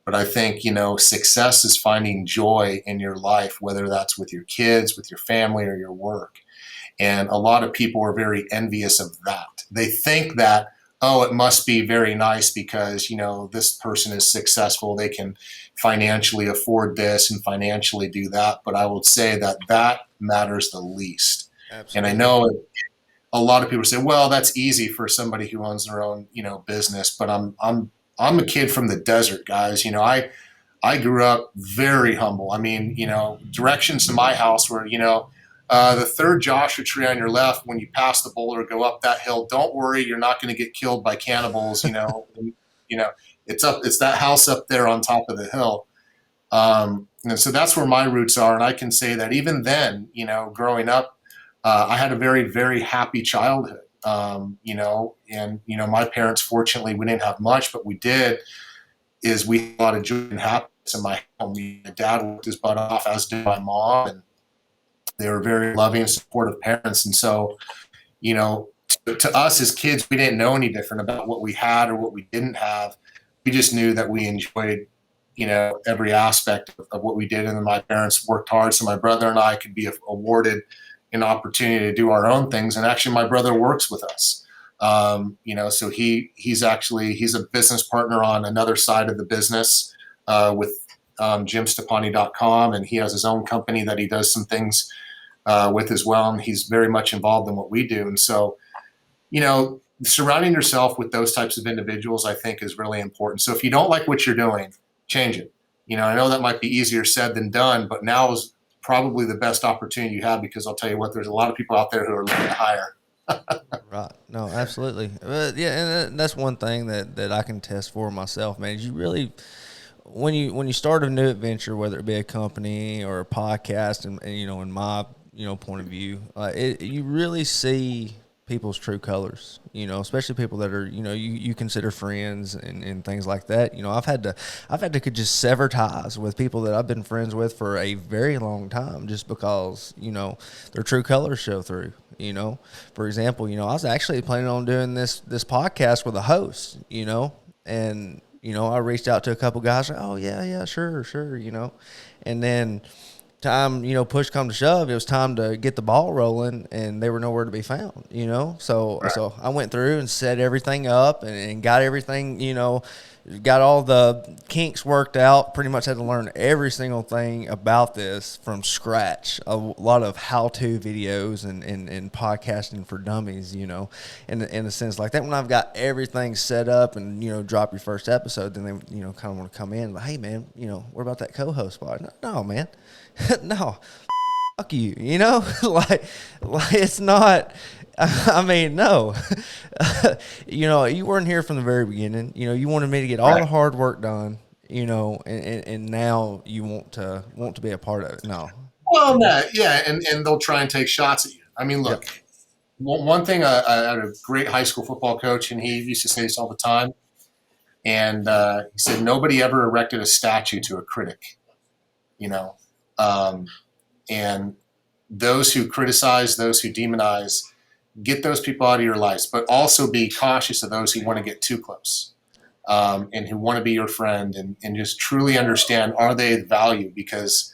Speaker 5: But I think, you know, success is finding joy in your life, whether that's with your kids, with your family, or your work. And a lot of people are very envious of that. They think that, oh, it must be very nice because, you know, this person is successful. They can financially afford this and financially do that. But I would say that matters the least. Absolutely. And I know a lot of people say, well, that's easy for somebody who owns their own, you know, business. But I'm a kid from the desert, guys. You know, I grew up very humble. I mean, you know, directions to my house were, you know, the third Joshua tree on your left, when you pass the boulder, go up that hill. Don't worry, you're not going to get killed by cannibals. You know, it's that house up there on top of the hill. And so that's where my roots are. And I can say that even then, you know, growing up, I had a very, very happy childhood. You know, and, you know, my parents, fortunately, we didn't have much, but we did. is we had a lot of joy and happiness in my home. My dad worked his butt off, as did my mom, and they were very loving and supportive parents. And so, you know, to us as kids, we didn't know any different about what we had or what we didn't have. We just knew that we enjoyed, you know, every aspect of what we did. And then my parents worked hard so my brother and I could be awarded an opportunity to do our own things. And actually, my brother works with us. You know, so he's a business partner on another side of the business with JYM and he has his own company that he does some things with as well. And he's very much involved in what we do. And so, you know, surrounding yourself with those types of individuals, I think, is really important. So if you don't like what you're doing, change it. You know, I know that might be easier said than done, but now is probably the best opportunity you have, because I'll tell you what, there's a lot of people out there who are looking to hire.
Speaker 2: Right. No, absolutely. Yeah, and that's one thing that I can test for myself, man. Is you really, when you start a new adventure, whether it be a company or a podcast, and you know, in my point of view, you really see people's true colors, you know, especially people that are, you know, you consider friends and things like that. You know, I've had to just sever ties with people that I've been friends with for a very long time, just because, you know, their true colors show through. You know, for example, you know, I was actually planning on doing this podcast with a host, you know, and, you know, I reached out to a couple guys, like, oh yeah, sure, you know, and then time, you know, push come to shove, it was time to get the ball rolling, and they were nowhere to be found, you know. So
Speaker 5: Right.
Speaker 2: so I went through and set everything up and got everything, you know, got all the kinks worked out. Pretty much had to learn every single thing about this from scratch. A lot of how-to videos and podcasting for dummies, you know, in a sense like that. When I've got everything set up and, you know, drop your first episode, then they, you know, kind of want to come in like, hey man, you know, what about that co-host spot? No man. No, fuck you, you know, like it's not, I mean, no, you know, you weren't here from the very beginning, you know, you wanted me to get all the hard work done, you know, and now you want to be a part of it. No.
Speaker 5: Well, no, yeah, and they'll try and take shots at you. I mean, look, one thing, I had a great high school football coach, and he used to say this all the time, and he said, nobody ever erected a statue to a critic, you know. And those who criticize, those who demonize, get those people out of your lives, but also be cautious of those who want to get too close, and who want to be your friend, and just truly understand, are they of value? Because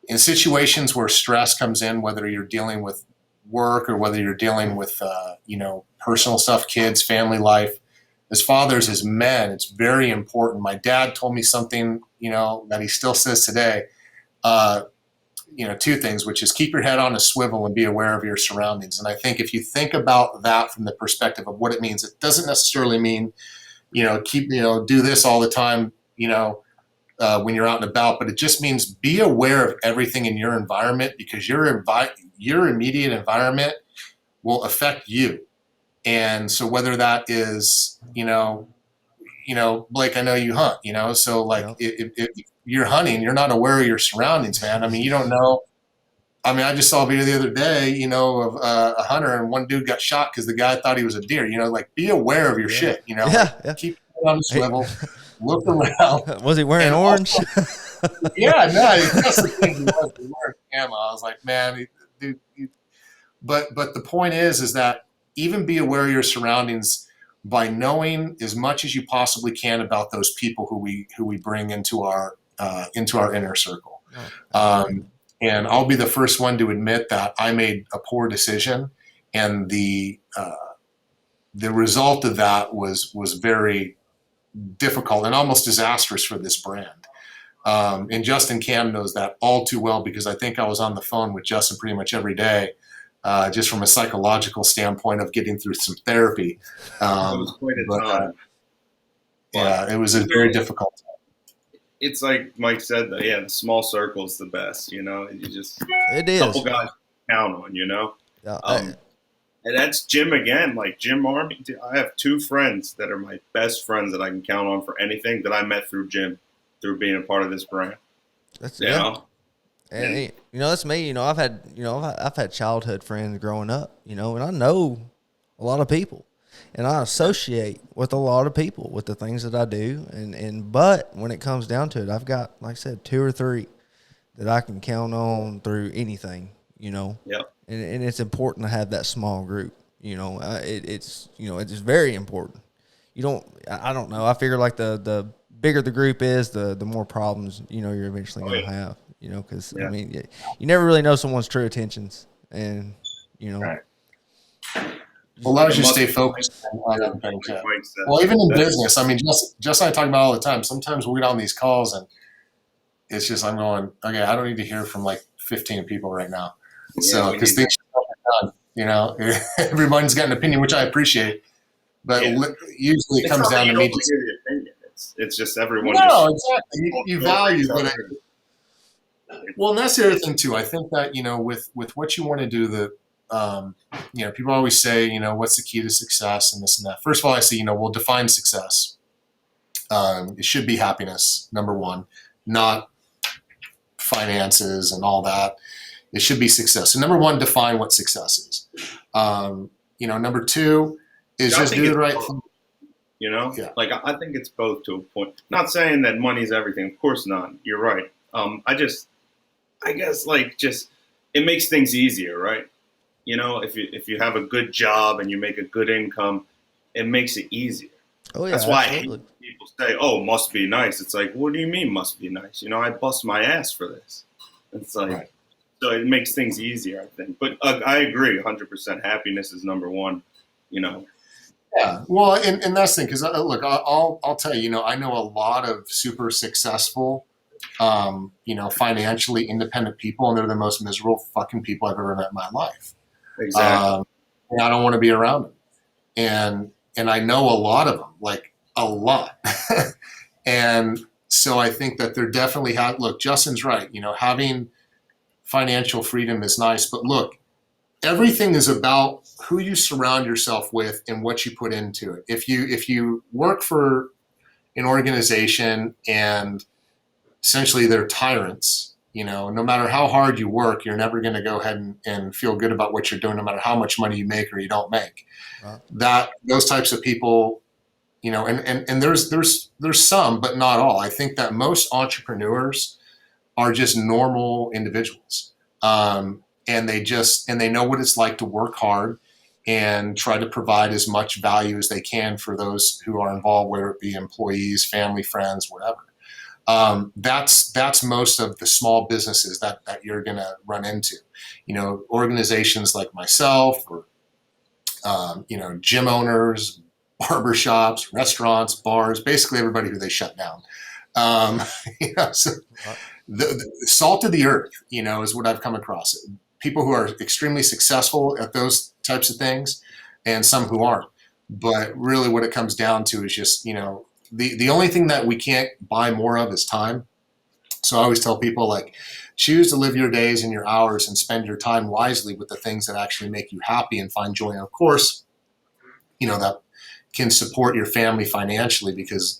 Speaker 5: in situations where stress comes in, whether you're dealing with work or whether you're dealing with, you know, personal stuff, kids, family life, as fathers, as men, it's very important. My dad told me something, you know, that he still says today. You know, two things, which is keep your head on a swivel and be aware of your surroundings. And I think if you think about that from the perspective of what it means, it doesn't necessarily mean, you know, do this all the time, you know, when you're out and about, but it just means be aware of everything in your environment, because your immediate environment will affect you. And so whether that is, you know, Blake, I know you hunt, you know, so like if you're hunting, you're not aware of your surroundings, man. I mean, you don't know. I mean, I just saw a video the other day, you know, of a hunter, and one dude got shot because the guy thought he was a deer. You know, like, be aware of your shit, you know. Like, keep it on the swivel, look around.
Speaker 2: Was he wearing orange?
Speaker 5: Yeah, no, that's the thing. He was wearing camo. I was like, man, dude. But the point is that even be aware of your surroundings by knowing as much as you possibly can about those people who we bring into our inner circle. And I'll be the first one to admit that I made a poor decision, and the result of that was very difficult and almost disastrous for this brand. And Justin Kamb knows that all too well, because I think I was on the phone with Justin pretty much every day, just from a psychological standpoint of getting through some therapy.
Speaker 4: It was quite a time.
Speaker 5: Yeah, it was a very difficult time.
Speaker 4: It's like Mike said, that the small circle is the best, you know. You just
Speaker 2: it is
Speaker 4: a couple guys to count on, you know.
Speaker 2: Yeah,
Speaker 4: and that's Jim again, like Jim Army. I have two friends that are my best friends that I can count on for anything that I met through Jim, through being a part of this brand.
Speaker 2: That's
Speaker 4: you know?
Speaker 2: And you know, that's me. You know, I've had childhood friends growing up, you know, and I know a lot of people. and I associate with a lot of people with the things that I do. But when it comes down to it, I've got, like I said, 2 or 3 that I can count on through anything,
Speaker 4: Yep.
Speaker 2: And it's important to have that small group. It's very important. I don't know. I figure like the bigger the group is, the more problems, you're eventually going to have, because I mean, you never really know someone's true intentions, and,
Speaker 5: Right. Well, allows you to stay focused on other things. Yeah. Well, even in business, I mean, just I talk about all the time. Sometimes we get on these calls and it's just, I'm going, okay, I don't need to hear from like 15 people right now. So, because things are done, everyone's got an opinion, which I appreciate, but usually it comes down to me.
Speaker 4: It's just everyone.
Speaker 5: No, exactly. You value that. Well, and that's the other thing too. I think that, with what you want to do, people always say, what's the key to success and this and that. First of all, I say, we'll define success. It should be happiness, number one, not finances and all that. It should be success. So number one, define what success is. Number two is just do the right thing.
Speaker 4: Like I think it's both to a point. Not saying that money's everything. Of course not. You're right. I guess it makes things easier, right? If you have a good job and you make a good income, it makes it easier.
Speaker 2: Oh yeah,
Speaker 4: that's why
Speaker 2: absolutely.
Speaker 4: I hate people say, "Oh, must be nice." It's like, what do you mean must be nice? I bust my ass for this. It's like, right. So it makes things easier, I think. But I agree, 100%. Happiness is number one.
Speaker 5: Yeah. Well, and that's the thing, because look, I'll tell you, I know a lot of super successful, financially independent people, and they're the most miserable fucking people I've ever met in my life.
Speaker 4: Exactly.
Speaker 5: And I don't want to be around them. And I know a lot of them, like a lot. And so I think that they're definitely look, Justin's right. Having financial freedom is nice, but look, everything is about who you surround yourself with and what you put into it. If you work for an organization and essentially they're tyrants, no matter how hard you work, you're never going to go ahead and feel good about what you're doing, no matter how much money you make or you don't make. Wow. Those types of people, and there's some, but not all. I think that most entrepreneurs are just normal individuals. And they know what it's like to work hard and try to provide as much value as they can for those who are involved, whether it be employees, family, friends, whatever. That's most of the small businesses that you're going to run into. Organizations like myself, or gym owners, barbershops, restaurants, bars, basically everybody who they shut down. So the salt of the earth, is what I've come across. People who are extremely successful at those types of things, and some who aren't. But really, what it comes down to is just, the only thing that we can't buy more of is time. So I always tell people, like, choose to live your days and your hours and spend your time wisely with the things that actually make you happy and find joy. And of course, that can support your family financially, because,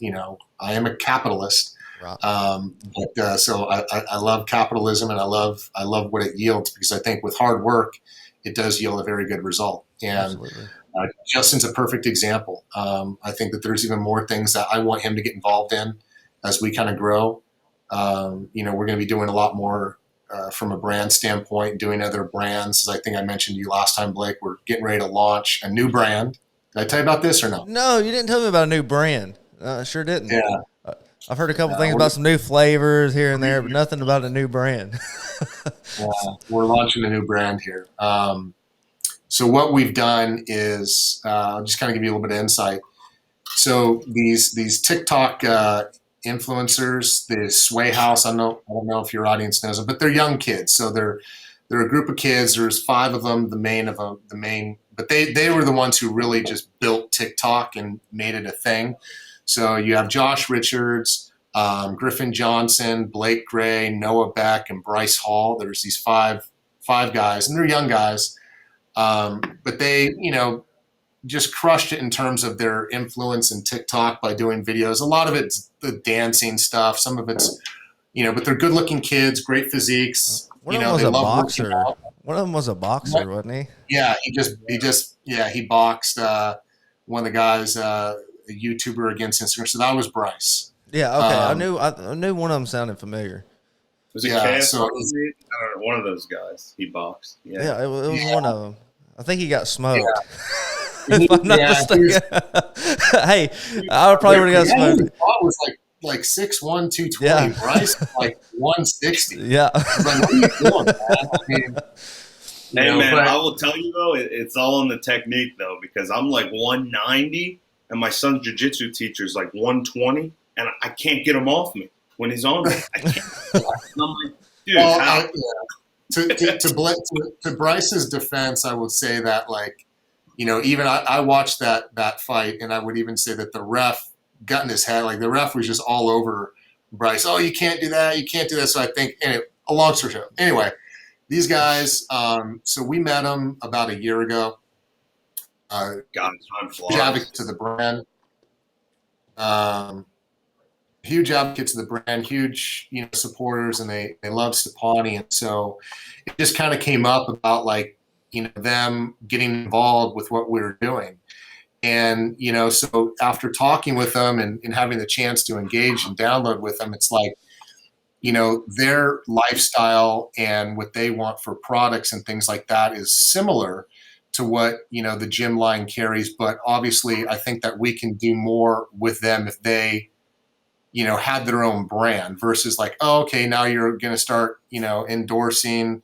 Speaker 5: I am a capitalist. Right. So I love capitalism, and I love what it yields, because I think with hard work, it does yield a very good result. And Justin's a perfect example. I think that there's even more things that I want him to get involved in as we kind of grow. We're going to be doing a lot more from a brand standpoint, doing other brands. As I think I mentioned to you last time, Blake, we're getting ready to launch a new brand. Did I tell you about this or no?
Speaker 2: No, you didn't tell me about a new brand. Sure didn't.
Speaker 5: Yeah.
Speaker 2: I've heard a couple things about some new flavors here and there, but nothing about a new brand.
Speaker 5: We're launching a new brand here. So what we've done is, I'll just kind of give you a little bit of insight. So these TikTok influencers, the Sway House, I don't know if your audience knows them, but they're young kids. So they're a group of kids. There's 5 of them, the main, but they were the ones who really just built TikTok and made it a thing. So you have Josh Richards, Griffin Johnson, Blake Gray, Noah Beck, and Bryce Hall. There's these five guys, and they're young guys, but they, just crushed it in terms of their influence in TikTok by doing videos. A lot of it's the dancing stuff. Some of it's, but they're good-looking kids, great physiques.
Speaker 2: One of them was a boxer. One of them was a boxer, wasn't he?
Speaker 5: Yeah, he boxed. one of the guys, a YouTuber against Instagram. So that was Bryce.
Speaker 2: Yeah, okay. I knew one of them sounded familiar.
Speaker 4: Was it
Speaker 5: Yeah,
Speaker 4: KS?
Speaker 5: so
Speaker 4: I don't know, one of those guys. He boxed. Yeah.
Speaker 2: Yeah, it was
Speaker 5: Yeah.
Speaker 2: one of them. I think he got smoked.
Speaker 5: Yeah.
Speaker 2: If I'm not mistaken. Hey, I probably would have got
Speaker 5: Yeah,
Speaker 2: smoked.
Speaker 5: Paul was like 6'1", 220.
Speaker 2: Yeah.
Speaker 5: Bryce was like 160.
Speaker 2: Yeah.
Speaker 5: I was like, what are you doing, man? I mean,
Speaker 4: Hey, man,
Speaker 5: but-
Speaker 4: I will tell you, though, it's all in the technique, though, because I'm like 190, and my son's jiu-jitsu teacher is like 120, and I can't get him off me when he's on me. I can't. And I'm like, dude,
Speaker 5: Well,
Speaker 4: how?
Speaker 5: to Bryce's defense, I would say that, like, even I watched that fight, and I would even say that the ref got in his head. Like, the ref was just all over Bryce. Oh, you can't do that. You can't do that. So I think, a long story short. Anyway, these guys, so we met them about a year ago.
Speaker 4: God, time
Speaker 5: Huge
Speaker 4: flies.
Speaker 5: advocates of the brand. Huge advocates of the brand, huge, supporters, and they love Stepani. And so it just kind of came up about, like, them getting involved with what we were doing. And, so after talking with them and having the chance to engage and download with them, it's like, their lifestyle and what they want for products and things like that is similar to what, the gym line carries. But obviously, I think that we can do more with them if they, had their own brand versus like, oh, okay, now you're going to start, endorsing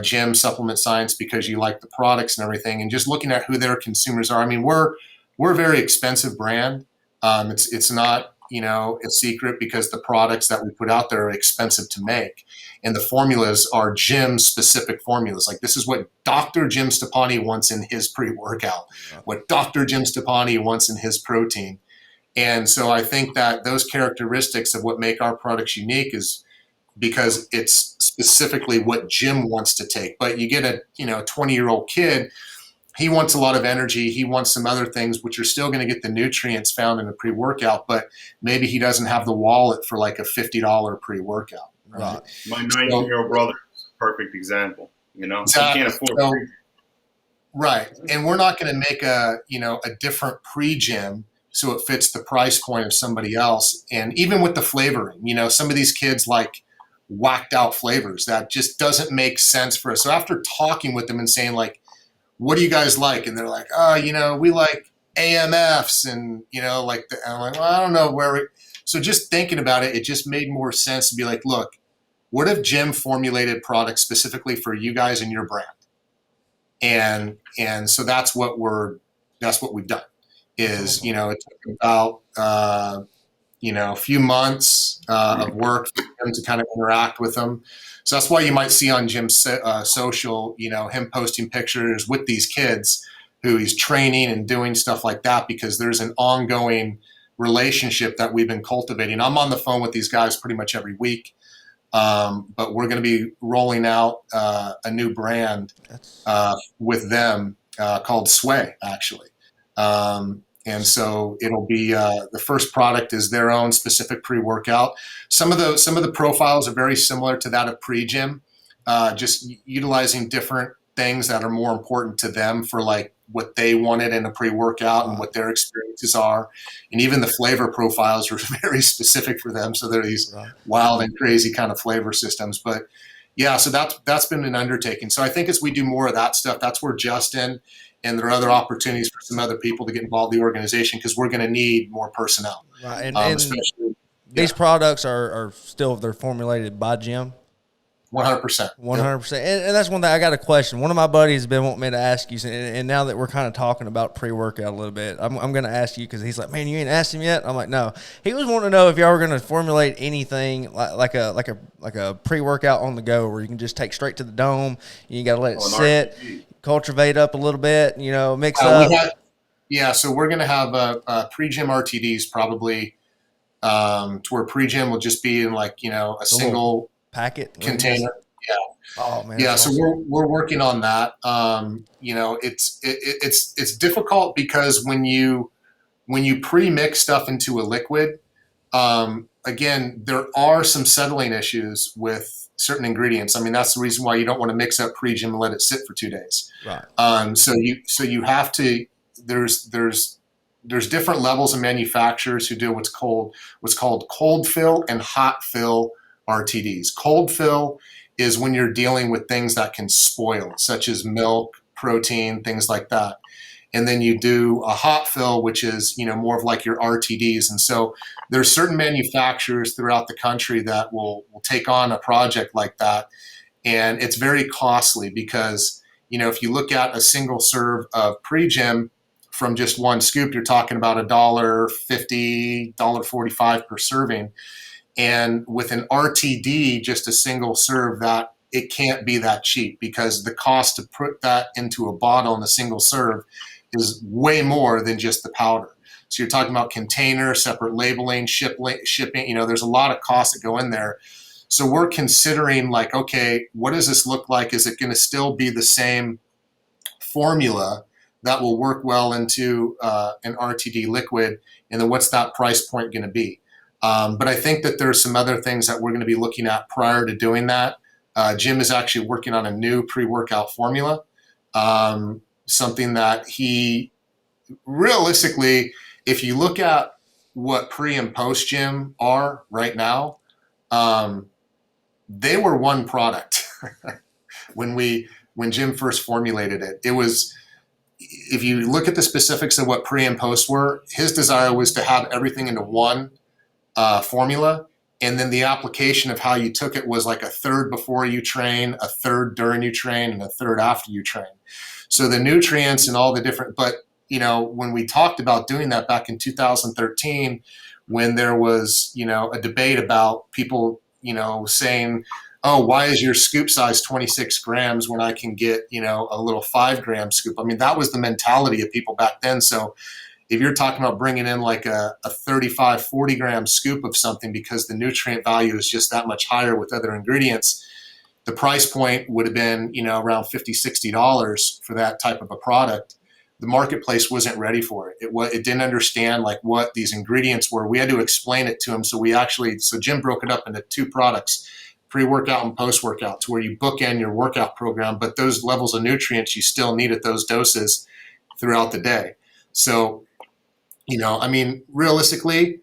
Speaker 5: gym supplement science because you like the products and everything, and just looking at who their consumers are. I mean, we're a very expensive brand. It's not, a secret because the products that we put out there are expensive to make. And the formulas are gym specific formulas. Like, this is what Dr. Jim Stepani wants in his pre-workout, what Dr. Jim Stepani wants in his protein. And so I think that those characteristics of what make our products unique is because it's specifically what Jim wants to take. But you get a 20-year-old kid, he wants a lot of energy. He wants some other things, which are still going to get the nutrients found in a pre-workout, but maybe he doesn't have the wallet for like a $50 pre-workout.
Speaker 2: Right.
Speaker 4: My 19-year-old brother is a perfect example.
Speaker 5: Exactly.
Speaker 4: He can't afford
Speaker 5: So,
Speaker 4: it.
Speaker 5: right. And we're not going to make a different pre-gym so it fits the price point of somebody else. And even with the flavoring, some of these kids like whacked out flavors that just doesn't make sense for us. So after talking with them and saying, like, what do you guys like? And they're like, oh, we like AMFs and, and I'm like, well, I don't know so just thinking about it, it just made more sense to be like, look, what if Jim formulated products specifically for you guys and your brand? And so that's what we've done is, it took about, a few months of work for him to kind of interact with them. So that's why you might see on Jim's social, him posting pictures with these kids who he's training and doing stuff like that, because there's an ongoing relationship that we've been cultivating. I'm on the phone with these guys pretty much every week, but we're going to be rolling out a new brand with them called Sway, actually. And so it'll be the first product is their own specific pre-workout. Some of the profiles are very similar to that of pre-gym, just utilizing different things that are more important to them for like what they wanted in a pre-workout and what their experiences are. And even the flavor profiles are very specific for them. So they're these wild and crazy kind of flavor systems. But yeah, so that's been an undertaking. So I think as we do more of that stuff, that's where Justin and there are other opportunities for some other people to get involved in the organization because we're going to need more personnel.
Speaker 2: Right. And
Speaker 5: especially
Speaker 2: these products are still, they're formulated by Jim.
Speaker 5: 100%.
Speaker 2: 100%. And that's one thing I got a question. One of my buddies has been wanting me to ask you, and now that we're kind of talking about pre-workout a little bit, I'm going to ask you because he's like, man, you ain't asked him yet? I'm like, no. He was wanting to know if y'all were going to formulate anything like a pre-workout on the go where you can just take straight to the dome. You got to let it sit, cultivate up a little bit, mix up.
Speaker 5: So we're going to have a pre-gym RTDs probably to where pre-gym will just be in like, a single
Speaker 2: packet
Speaker 5: container. Yeah.
Speaker 2: Oh man.
Speaker 5: Yeah. So
Speaker 2: awesome.
Speaker 5: we're working on that. It's difficult because when you pre-mix stuff into a liquid, again, there are some settling issues with certain ingredients. I mean, that's the reason why you don't want to mix up pre-gym and let it sit for 2 days.
Speaker 2: Right.
Speaker 5: So you have to, there's there's different levels of manufacturers who do what's called cold fill and hot fill RTDs. Cold fill is when you're dealing with things that can spoil, such as milk, protein, things like that. And then you do a hot fill, which is, more of like your RTDs. And so there's certain manufacturers throughout the country that will take on a project like that. And it's very costly because, if you look at a single serve of pre-gym from just one scoop, you're talking about $1.50, $1.45 per serving. And with an RTD, just a single serve, that it can't be that cheap because the cost to put that into a bottle in a single serve is way more than just the powder. So you're talking about container, separate labeling, shipping, there's a lot of costs that go in there. So we're considering like, okay, what does this look like? Is it going to still be the same formula that will work well into an RTD liquid? And then what's that price point going to be? But I think that there's some other things that we're going to be looking at prior to doing that. Jim is actually working on a new pre-workout formula, something that he realistically, if you look at what pre and post gym are right now, they were one product when Jim first formulated it. It was, if you look at the specifics of what pre and post were, his desire was to have everything into one formula. And then the application of how you took it was like a third before you train, a third during you train, and a third after you train. So the nutrients and all the different, but when we talked about doing that back in 2013, when there was, a debate about people, saying, oh, why is your scoop size 26 grams when I can get, a little 5 gram scoop? I mean, that was the mentality of people back then. So if you're talking about bringing in like a 35, 40 gram scoop of something because the nutrient value is just that much higher with other ingredients, the price point would have been, around $50, $60 for that type of a product. The marketplace wasn't ready for it. It didn't understand like what these ingredients were. We had to explain it to them. So Jim broke it up into 2 products, pre-workout and post-workout, to where you bookend your workout program, but those levels of nutrients you still need at those doses throughout the day. So, realistically,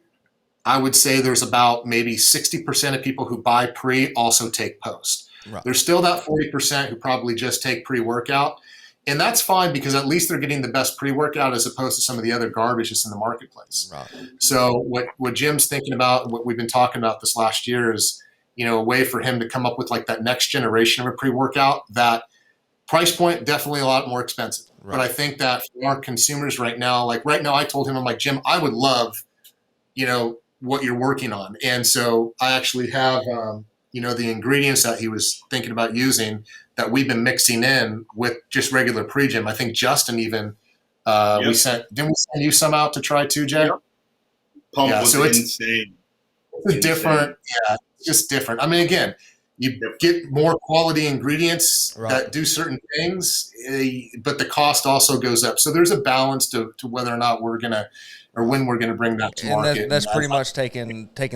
Speaker 5: I would say there's about maybe 60% of people who buy pre also take post. Right. There's still that 40% who probably just take pre-workout. And that's fine because at least they're getting the best pre-workout as opposed to some of the other garbage that's in the marketplace. Right. So what Jim's thinking about, what we've been talking about this last year is, a way for him to come up with like that next generation of a pre-workout. That price point, definitely a lot more expensive. Right. But I think that for our consumers right now, I told him, I'm like, Jim, I would love, what you're working on. And so I actually have, the ingredients that he was thinking about using that we've been mixing in with just regular pre-gym. I think Justin even, didn't we send you some out to try too, Jay? Yep.
Speaker 4: Pump was insane.
Speaker 5: It's different. Yeah, it's just different. I mean, again, you get more quality ingredients that do certain things, but the cost also goes up. So there's a balance to whether or not we're going to, or when we're going to bring that to market.
Speaker 2: And that's pretty much taking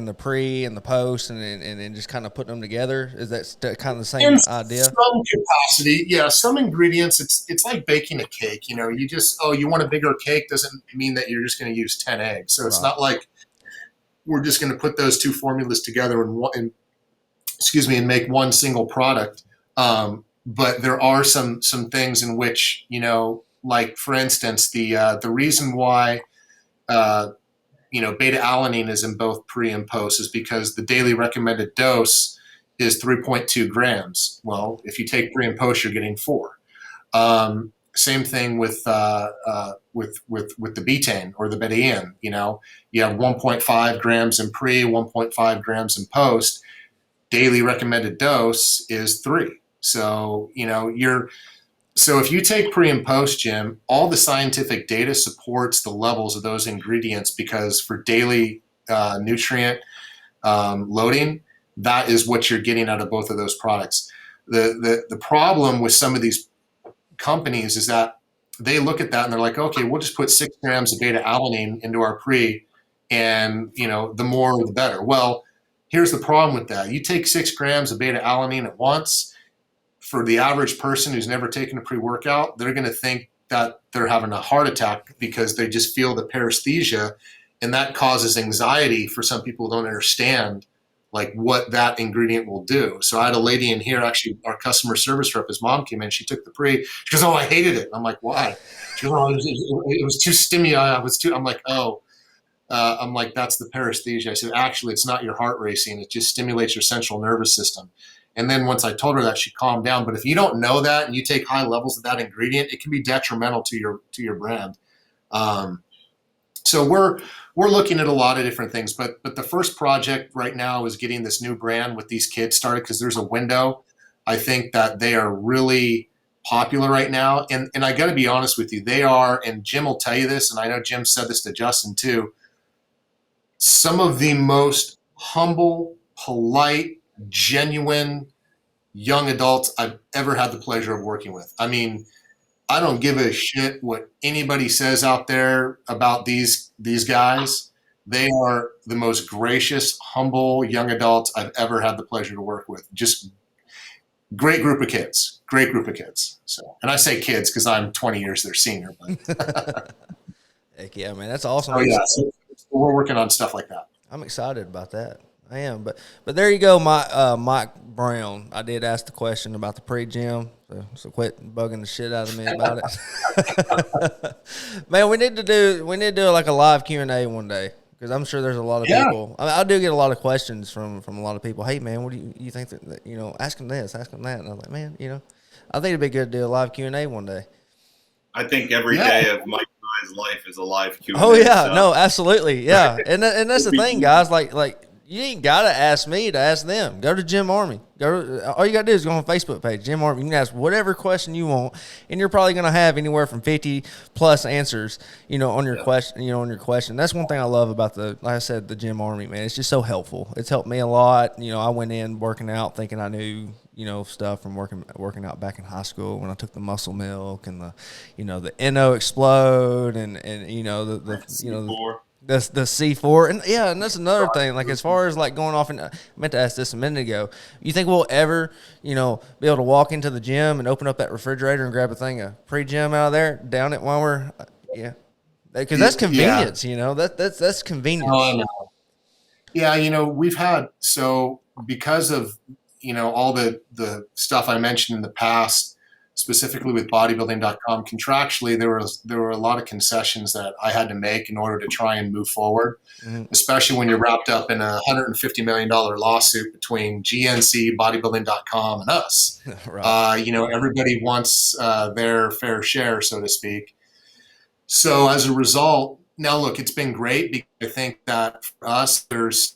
Speaker 2: the pre and the post and just kind of putting them together. Is that kind of the same idea?
Speaker 5: Some capacity, yeah. Some ingredients, it's like baking a cake. You just, you want a bigger cake doesn't mean that you're just going to use 10 eggs. So it's not like we're just going to put those 2 formulas together and make one single product. But there are some things in which, like for instance, the reason why beta alanine is in both pre and post is because the daily recommended dose is 3.2 grams. Well, if you take pre and post, you're getting 4. Same thing with the betaine or the betaine. You have 1.5 grams in pre, 1.5 grams in post. Daily recommended dose is 3. So So if you take pre and post, Jim, all the scientific data supports the levels of those ingredients because for daily nutrient loading, that is what you're getting out of both of those products. The problem with some of these companies is that they look at that and they're like, okay, we'll just put 6 grams of beta alanine into our pre, and the more the better. Well, here's the problem with that. You take 6 grams of beta alanine at once. For the average person who's never taken a pre-workout, they're going to think that they're having a heart attack because they just feel the paresthesia, and that causes anxiety for some people who don't understand like what that ingredient will do. So I had a lady in here, actually our customer service rep, his mom came in, she took the pre, she goes, "Oh, I hated it." I'm like, "Why?" She goes, "Oh, it was too stimuli. I'm like, "Oh." I'm like, "That's the paresthesia." I said, "Actually, it's not your heart racing. It just stimulates your central nervous system." And then once I told her that, she calmed down. But if you don't know that and you take high levels of that ingredient, it can be detrimental to your brand. So we're looking at a lot of different things. But the first project right now is getting this new brand with these kids started, because there's a window. I think that they are really popular right now. And I got to be honest with you, they are, and Jim will tell you this, and I know Jim said this to Justin too, some of the most humble, polite, genuine young adults I've ever had the pleasure of working with. I mean, I don't give a shit what anybody says out there about these guys. They are the most gracious, humble young adults I've ever had the pleasure to work with. Just great group of kids. Great group of kids. So, and I say kids because I'm 20 years their senior. But
Speaker 2: Heck yeah, man, that's awesome.
Speaker 5: oh yeah, so we're working on stuff like that.
Speaker 2: I'm excited about that. I am, but there you go, Mike Brown. I did ask the question about the pre-gym, so quit bugging the shit out of me about it. Man, we need to do like a live Q&A one day, because I'm sure there's a lot of people. I do get a lot of questions from a lot of people. Hey, man, what do you think that ask them this, ask them that, and I'm like, man, I think it'd be good to do a live Q&A one day.
Speaker 4: I think every day of Mike and I's life is a live Q&A.
Speaker 2: Oh yeah, no, absolutely, yeah, and that's the thing, guys. Like. You ain't got to ask me to ask them. Go to Jim Army. All you got to do is go on Facebook page, Jim Army. You can ask whatever question you want, and you're probably going to have anywhere from 50 plus answers, on your question. That's one thing I love about like I said, the Jim Army, man. It's just so helpful. It's helped me a lot. I went in working out thinking I knew, stuff from working out back in high school when I took the muscle milk and the NO explode and the C4, and that's another thing. Like as far as like going off, and I meant to ask this a minute ago. You think we'll ever, be able to walk into the gym and open up that refrigerator and grab a thing of pre-gym out of there, down it while we're, because that's convenience. That's convenience.
Speaker 5: Oh, I know. Yeah, we've had because of all the stuff I mentioned in the past, specifically with bodybuilding.com, contractually, there were a lot of concessions that I had to make in order to try and move forward, especially when you're wrapped up in a $150 million lawsuit between GNC, bodybuilding.com, and us. Right. Everybody wants their fair share, so to speak. So as a result, now look, it's been great because I think that for us,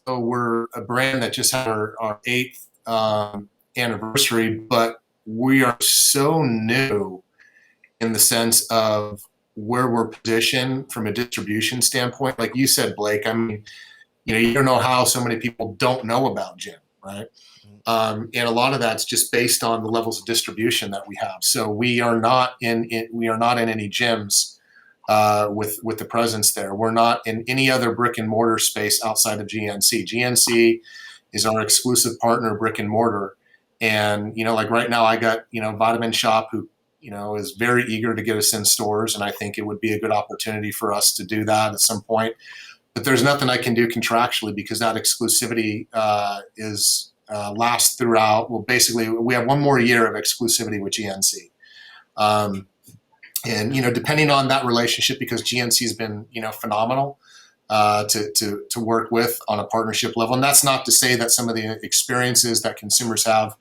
Speaker 5: we're a brand that just had our 8th anniversary, but we are so new in the sense of where we're positioned from a distribution standpoint. Like you said, Blake, I mean, you don't know how so many people don't know about Jim, right? And a lot of that's just based on the levels of distribution that we have. So we are not in any gyms with the presence there. We're not in any other brick and mortar space outside of GNC. GNC is our exclusive partner, brick and mortar. And, like right now I got, Vitamin Shop who, is very eager to get us in stores. And I think it would be a good opportunity for us to do that at some point. But there's nothing I can do contractually because that exclusivity lasts throughout. Well, basically we have one more year of exclusivity with GNC. And, depending on that relationship, because GNC has been, phenomenal to work with on a partnership level. And that's not to say that some of the experiences that consumers have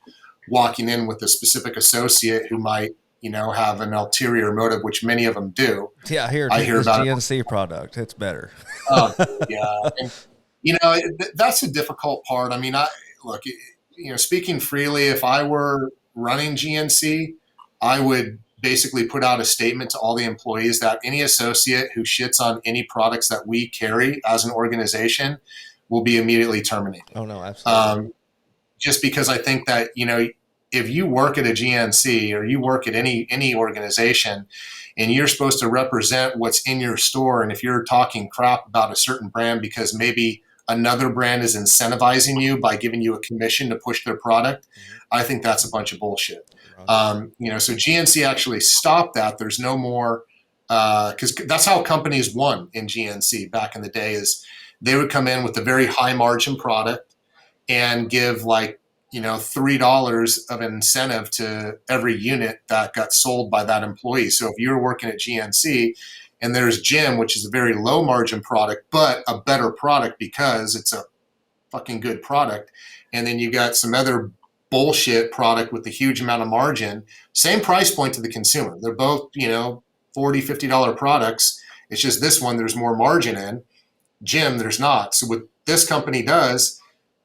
Speaker 5: walking in with a specific associate who might, have an ulterior motive, which many of them do.
Speaker 2: Yeah, I hear about GNC product. It's better.
Speaker 5: Yeah. And, that's a difficult part. I mean, speaking freely, if I were running GNC, I would basically put out a statement to all the employees that any associate who shits on any products that we carry as an organization will be immediately terminated.
Speaker 2: Oh, no, absolutely.
Speaker 5: Just because I think that, if you work at a GNC or you work at any organization and you're supposed to represent what's in your store, and if you're talking crap about a certain brand because maybe another brand is incentivizing you by giving you a commission to push their product, I think that's a bunch of bullshit. So GNC actually stopped that. There's no more, because that's how companies won in GNC back in the day, is they would come in with a very high margin product and give like, $3 of an incentive to every unit that got sold by that employee. So if you're working at GNC and there's JYM, which is a very low margin product, but a better product because it's a fucking good product, and then you got some other bullshit product with a huge amount of margin, same price point to the consumer. They're both, $40, $50 products. It's just this one, there's more margin in. JYM, there's not. So what this company does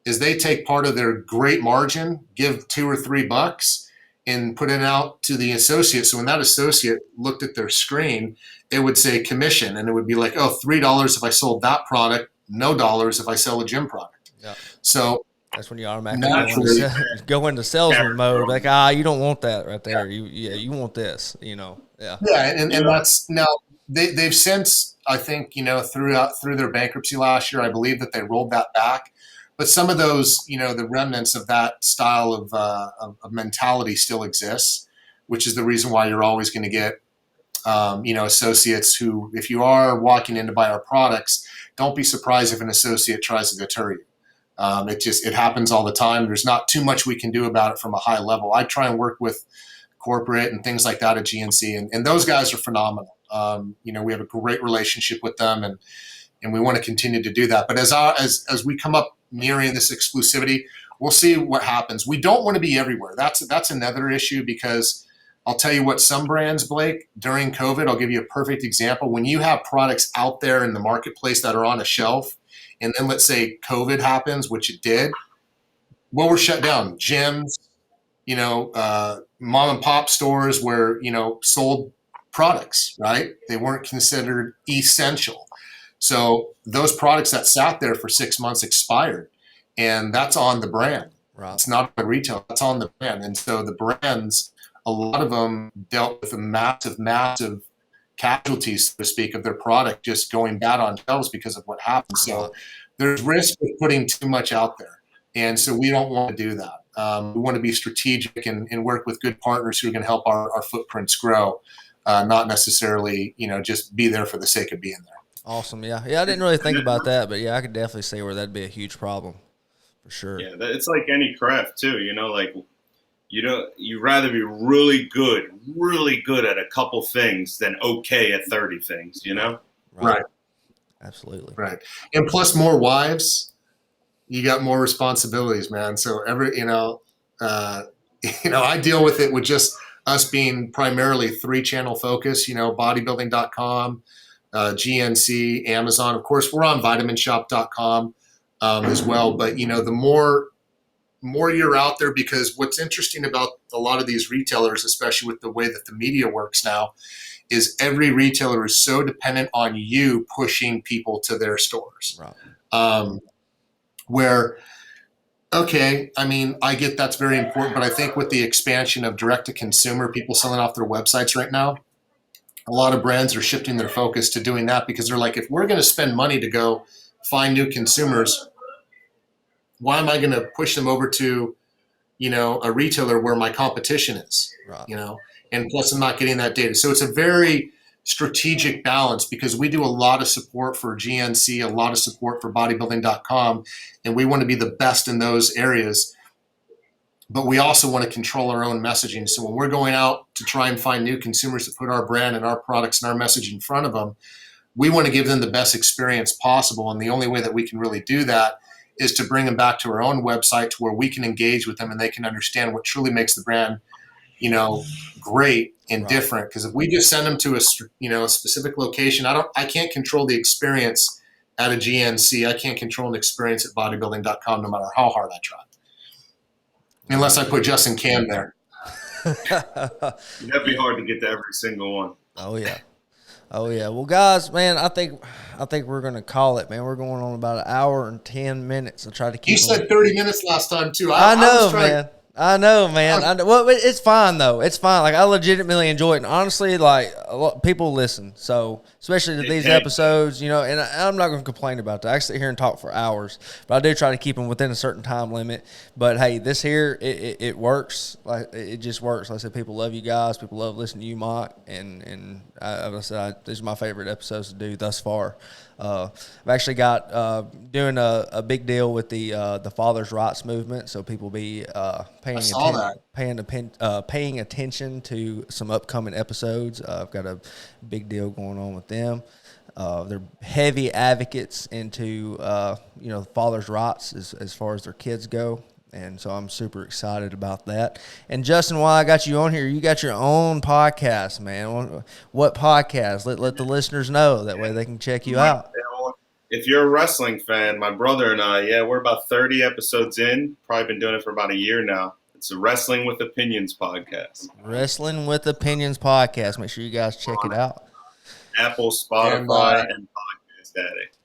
Speaker 5: is they take part of their great margin, give $2 or $3 and put it out to the associate. So when that associate looked at their screen, it would say commission, and it would be like, oh, $3 if I sold that product, no dollars if I sell a JYM product.
Speaker 2: Yeah.
Speaker 5: So
Speaker 2: that's when you automatically go into salesman mode. Like, you don't want that right there. You want this, Yeah.
Speaker 5: Yeah, and that's now they've since, I think, through their bankruptcy last year, I believe that they rolled that back. But some of those, the remnants of that style of mentality still exists, which is the reason why you're always going to get, associates who, if you are walking in to buy our products, don't be surprised if an associate tries to deter you. It happens all the time. There's not too much we can do about it from a high level. I try and work with corporate and things like that at GNC, and those guys are phenomenal. We have a great relationship with them, and we want to continue to do that. But as we come up nearing this exclusivity, we'll see what happens. We don't want to be everywhere. That's another issue, because I'll tell you what, some brands, Blake, during COVID, I'll give you a perfect example. When you have products out there in the marketplace that are on a shelf, and then let's say COVID happens, which it did, well, we're shut down. Gyms, mom and pop stores where, sold products, right? They weren't considered essential. So those products that sat there for 6 months expired, and that's on the brand. Right. It's not on retail, that's on the brand. And so the brands, a lot of them dealt with a massive casualties, so to speak, of their product just going bad on shelves because of what happened. So there's risk with putting too much out there. And so we don't want to do that. We want to be strategic and work with good partners who are going to help our footprints grow, not necessarily, just be there for the sake of being there.
Speaker 2: Awesome. Yeah. I didn't really think about that, but I could definitely see where that'd be a huge problem for sure.
Speaker 4: Yeah. It's like any craft too, like you'd rather be really good at a couple things than okay at 30 things,
Speaker 5: Right.
Speaker 2: Absolutely.
Speaker 5: Right. And plus more wives, you got more responsibilities, man. So I deal with it with just us being primarily 3-channel focus, bodybuilding.com, GNC, Amazon. Of course, we're on vitaminshop.com as well. But, the more you're out there, because what's interesting about a lot of these retailers, especially with the way that the media works now, is every retailer is so dependent on you pushing people to their stores. Right. Where, okay, I get that's very important, but I think with the expansion of direct-to-consumer, people selling off their websites right now, a lot of brands are shifting their focus to doing that, because they're like, if we're going to spend money to go find new consumers, why am I going to push them over to, a retailer where my competition is, right. And plus I'm not getting that data. So it's a very strategic balance, because we do a lot of support for GNC, a lot of support for bodybuilding.com, and we want to be the best in those areas. But we also want to control our own messaging. So when we're going out to try and find new consumers to put our brand and our products and our message in front of them, we want to give them the best experience possible. And the only way that we can really do that is to bring them back to our own website, to where we can engage with them and they can understand what truly makes the brand, great and right. different. Because if we just send them to a specific location, I can't control the experience at a GNC. I can't control an experience at bodybuilding.com, no matter how hard I try. Unless I put Justin Kamb there.
Speaker 4: That'd be hard to get to every single one.
Speaker 2: Oh yeah. Well, guys, man, I think we're gonna call it, man. We're going on about 1 hour and 10 minutes. I tried to keep.
Speaker 5: You said 30 minutes last time too.
Speaker 2: I know, man. I know, man. I know. Well, it's fine though. It's fine. Like I legitimately enjoy it, and honestly, like a lot people listen. So especially to these episodes, you know. And I'm not going to complain about that. I sit here and talk for hours, but I do try to keep them within a certain time limit. But hey, this here it works. Like it just works. Like I said, people love you guys. People love listening to you, Mike. And these are my favorite episodes to do thus far. I've actually got doing a big deal with the Father's Rights movement, so people be paying attention to some upcoming episodes. I've got a big deal going on with them. They're heavy advocates into father's rights as far as their kids go. And so I'm super excited about that. And Justin, while I got you on here, you got your own podcast, man. What podcast? Let the listeners know. That way they can check you out.
Speaker 4: If you're a wrestling fan, my brother and I, we're about 30 episodes in. Probably been doing it for about a year now. It's a Wrestling with Opinions podcast.
Speaker 2: Wrestling with Opinions podcast. Make sure you guys check it out.
Speaker 4: Apple, Spotify, and Podcast Addict.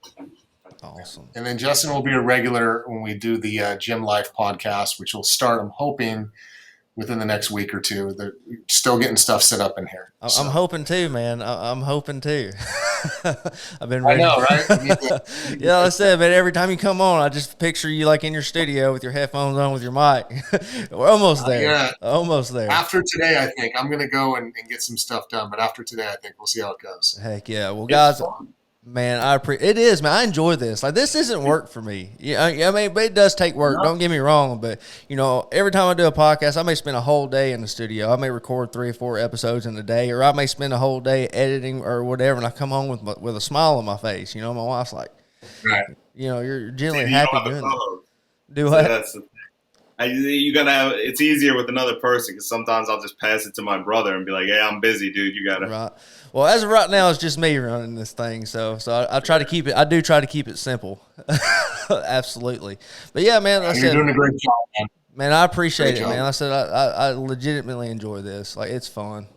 Speaker 2: Awesome.
Speaker 5: And then Justin will be a regular when we do the Gym Life podcast, which will start, I'm hoping, within the next week or two. They're still getting stuff set up in here.
Speaker 2: I'm hoping too, man. I'm hoping too. I've been ready.
Speaker 5: I know, right?
Speaker 2: Yeah, like I said, man, every time you come on, I just picture you like in your studio with your headphones on with your mic. We're almost there.
Speaker 5: Yeah.
Speaker 2: Almost there.
Speaker 5: After today, I think I'm going to go and get some stuff done. But after today, I think we'll see how it goes.
Speaker 2: Heck yeah. Well, guys, man, it is, man. I enjoy this. Like, this isn't work for me. Yeah, I mean, but it does take work. Don't get me wrong. But, every time I do a podcast, I may spend a whole day in the studio. I may record 3 or 4 episodes in a day, or I may spend a whole day editing or whatever, and I come home with a smile on my face. My wife's like,
Speaker 5: right.
Speaker 2: You're generally happy doing that. Do what?
Speaker 4: That's the thing. It's easier with another person because sometimes I'll just pass it to my brother and be like, "Hey, I'm busy, dude. You gotta."
Speaker 2: Right. Well, as of right now, it's just me running this thing, so I try to keep it. I do try to keep it simple. Absolutely. But yeah, man,
Speaker 5: You're doing a great job, man.
Speaker 2: Man, I appreciate it, man. I said I legitimately enjoy this. Like, it's fun.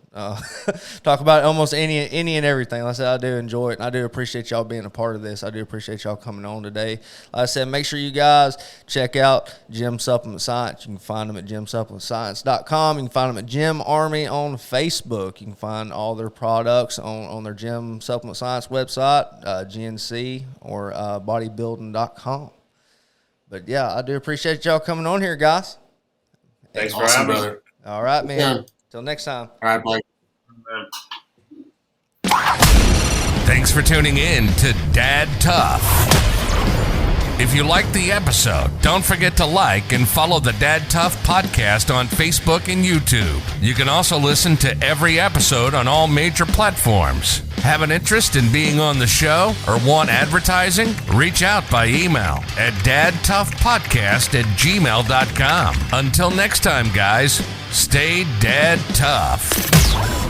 Speaker 2: Talk about almost any and everything. Like I said, I do enjoy it, and I do appreciate y'all being a part of this. I do appreciate y'all coming on today. Like I said, make sure you guys check out Gym Supplement Science. You can find them at gymsupplementscience.com. You can find them at Gym Army on Facebook. You can find all their products on their Gym Supplement Science website, GNC, or bodybuilding.com. But yeah, I do appreciate y'all coming on here, guys.
Speaker 4: Thanks for having me, brother.
Speaker 2: All right, man. Yeah. Till next time.
Speaker 5: All right, Blake.
Speaker 1: Thanks for tuning in to Dad Tough. If you liked the episode, don't forget to like and follow the Dad Tough podcast on Facebook and YouTube. You can also listen to every episode on all major platforms. Have an interest in being on the show or want advertising? Reach out by email at dadtoughpodcast@gmail.com. Until next time, guys, stay Dad Tough.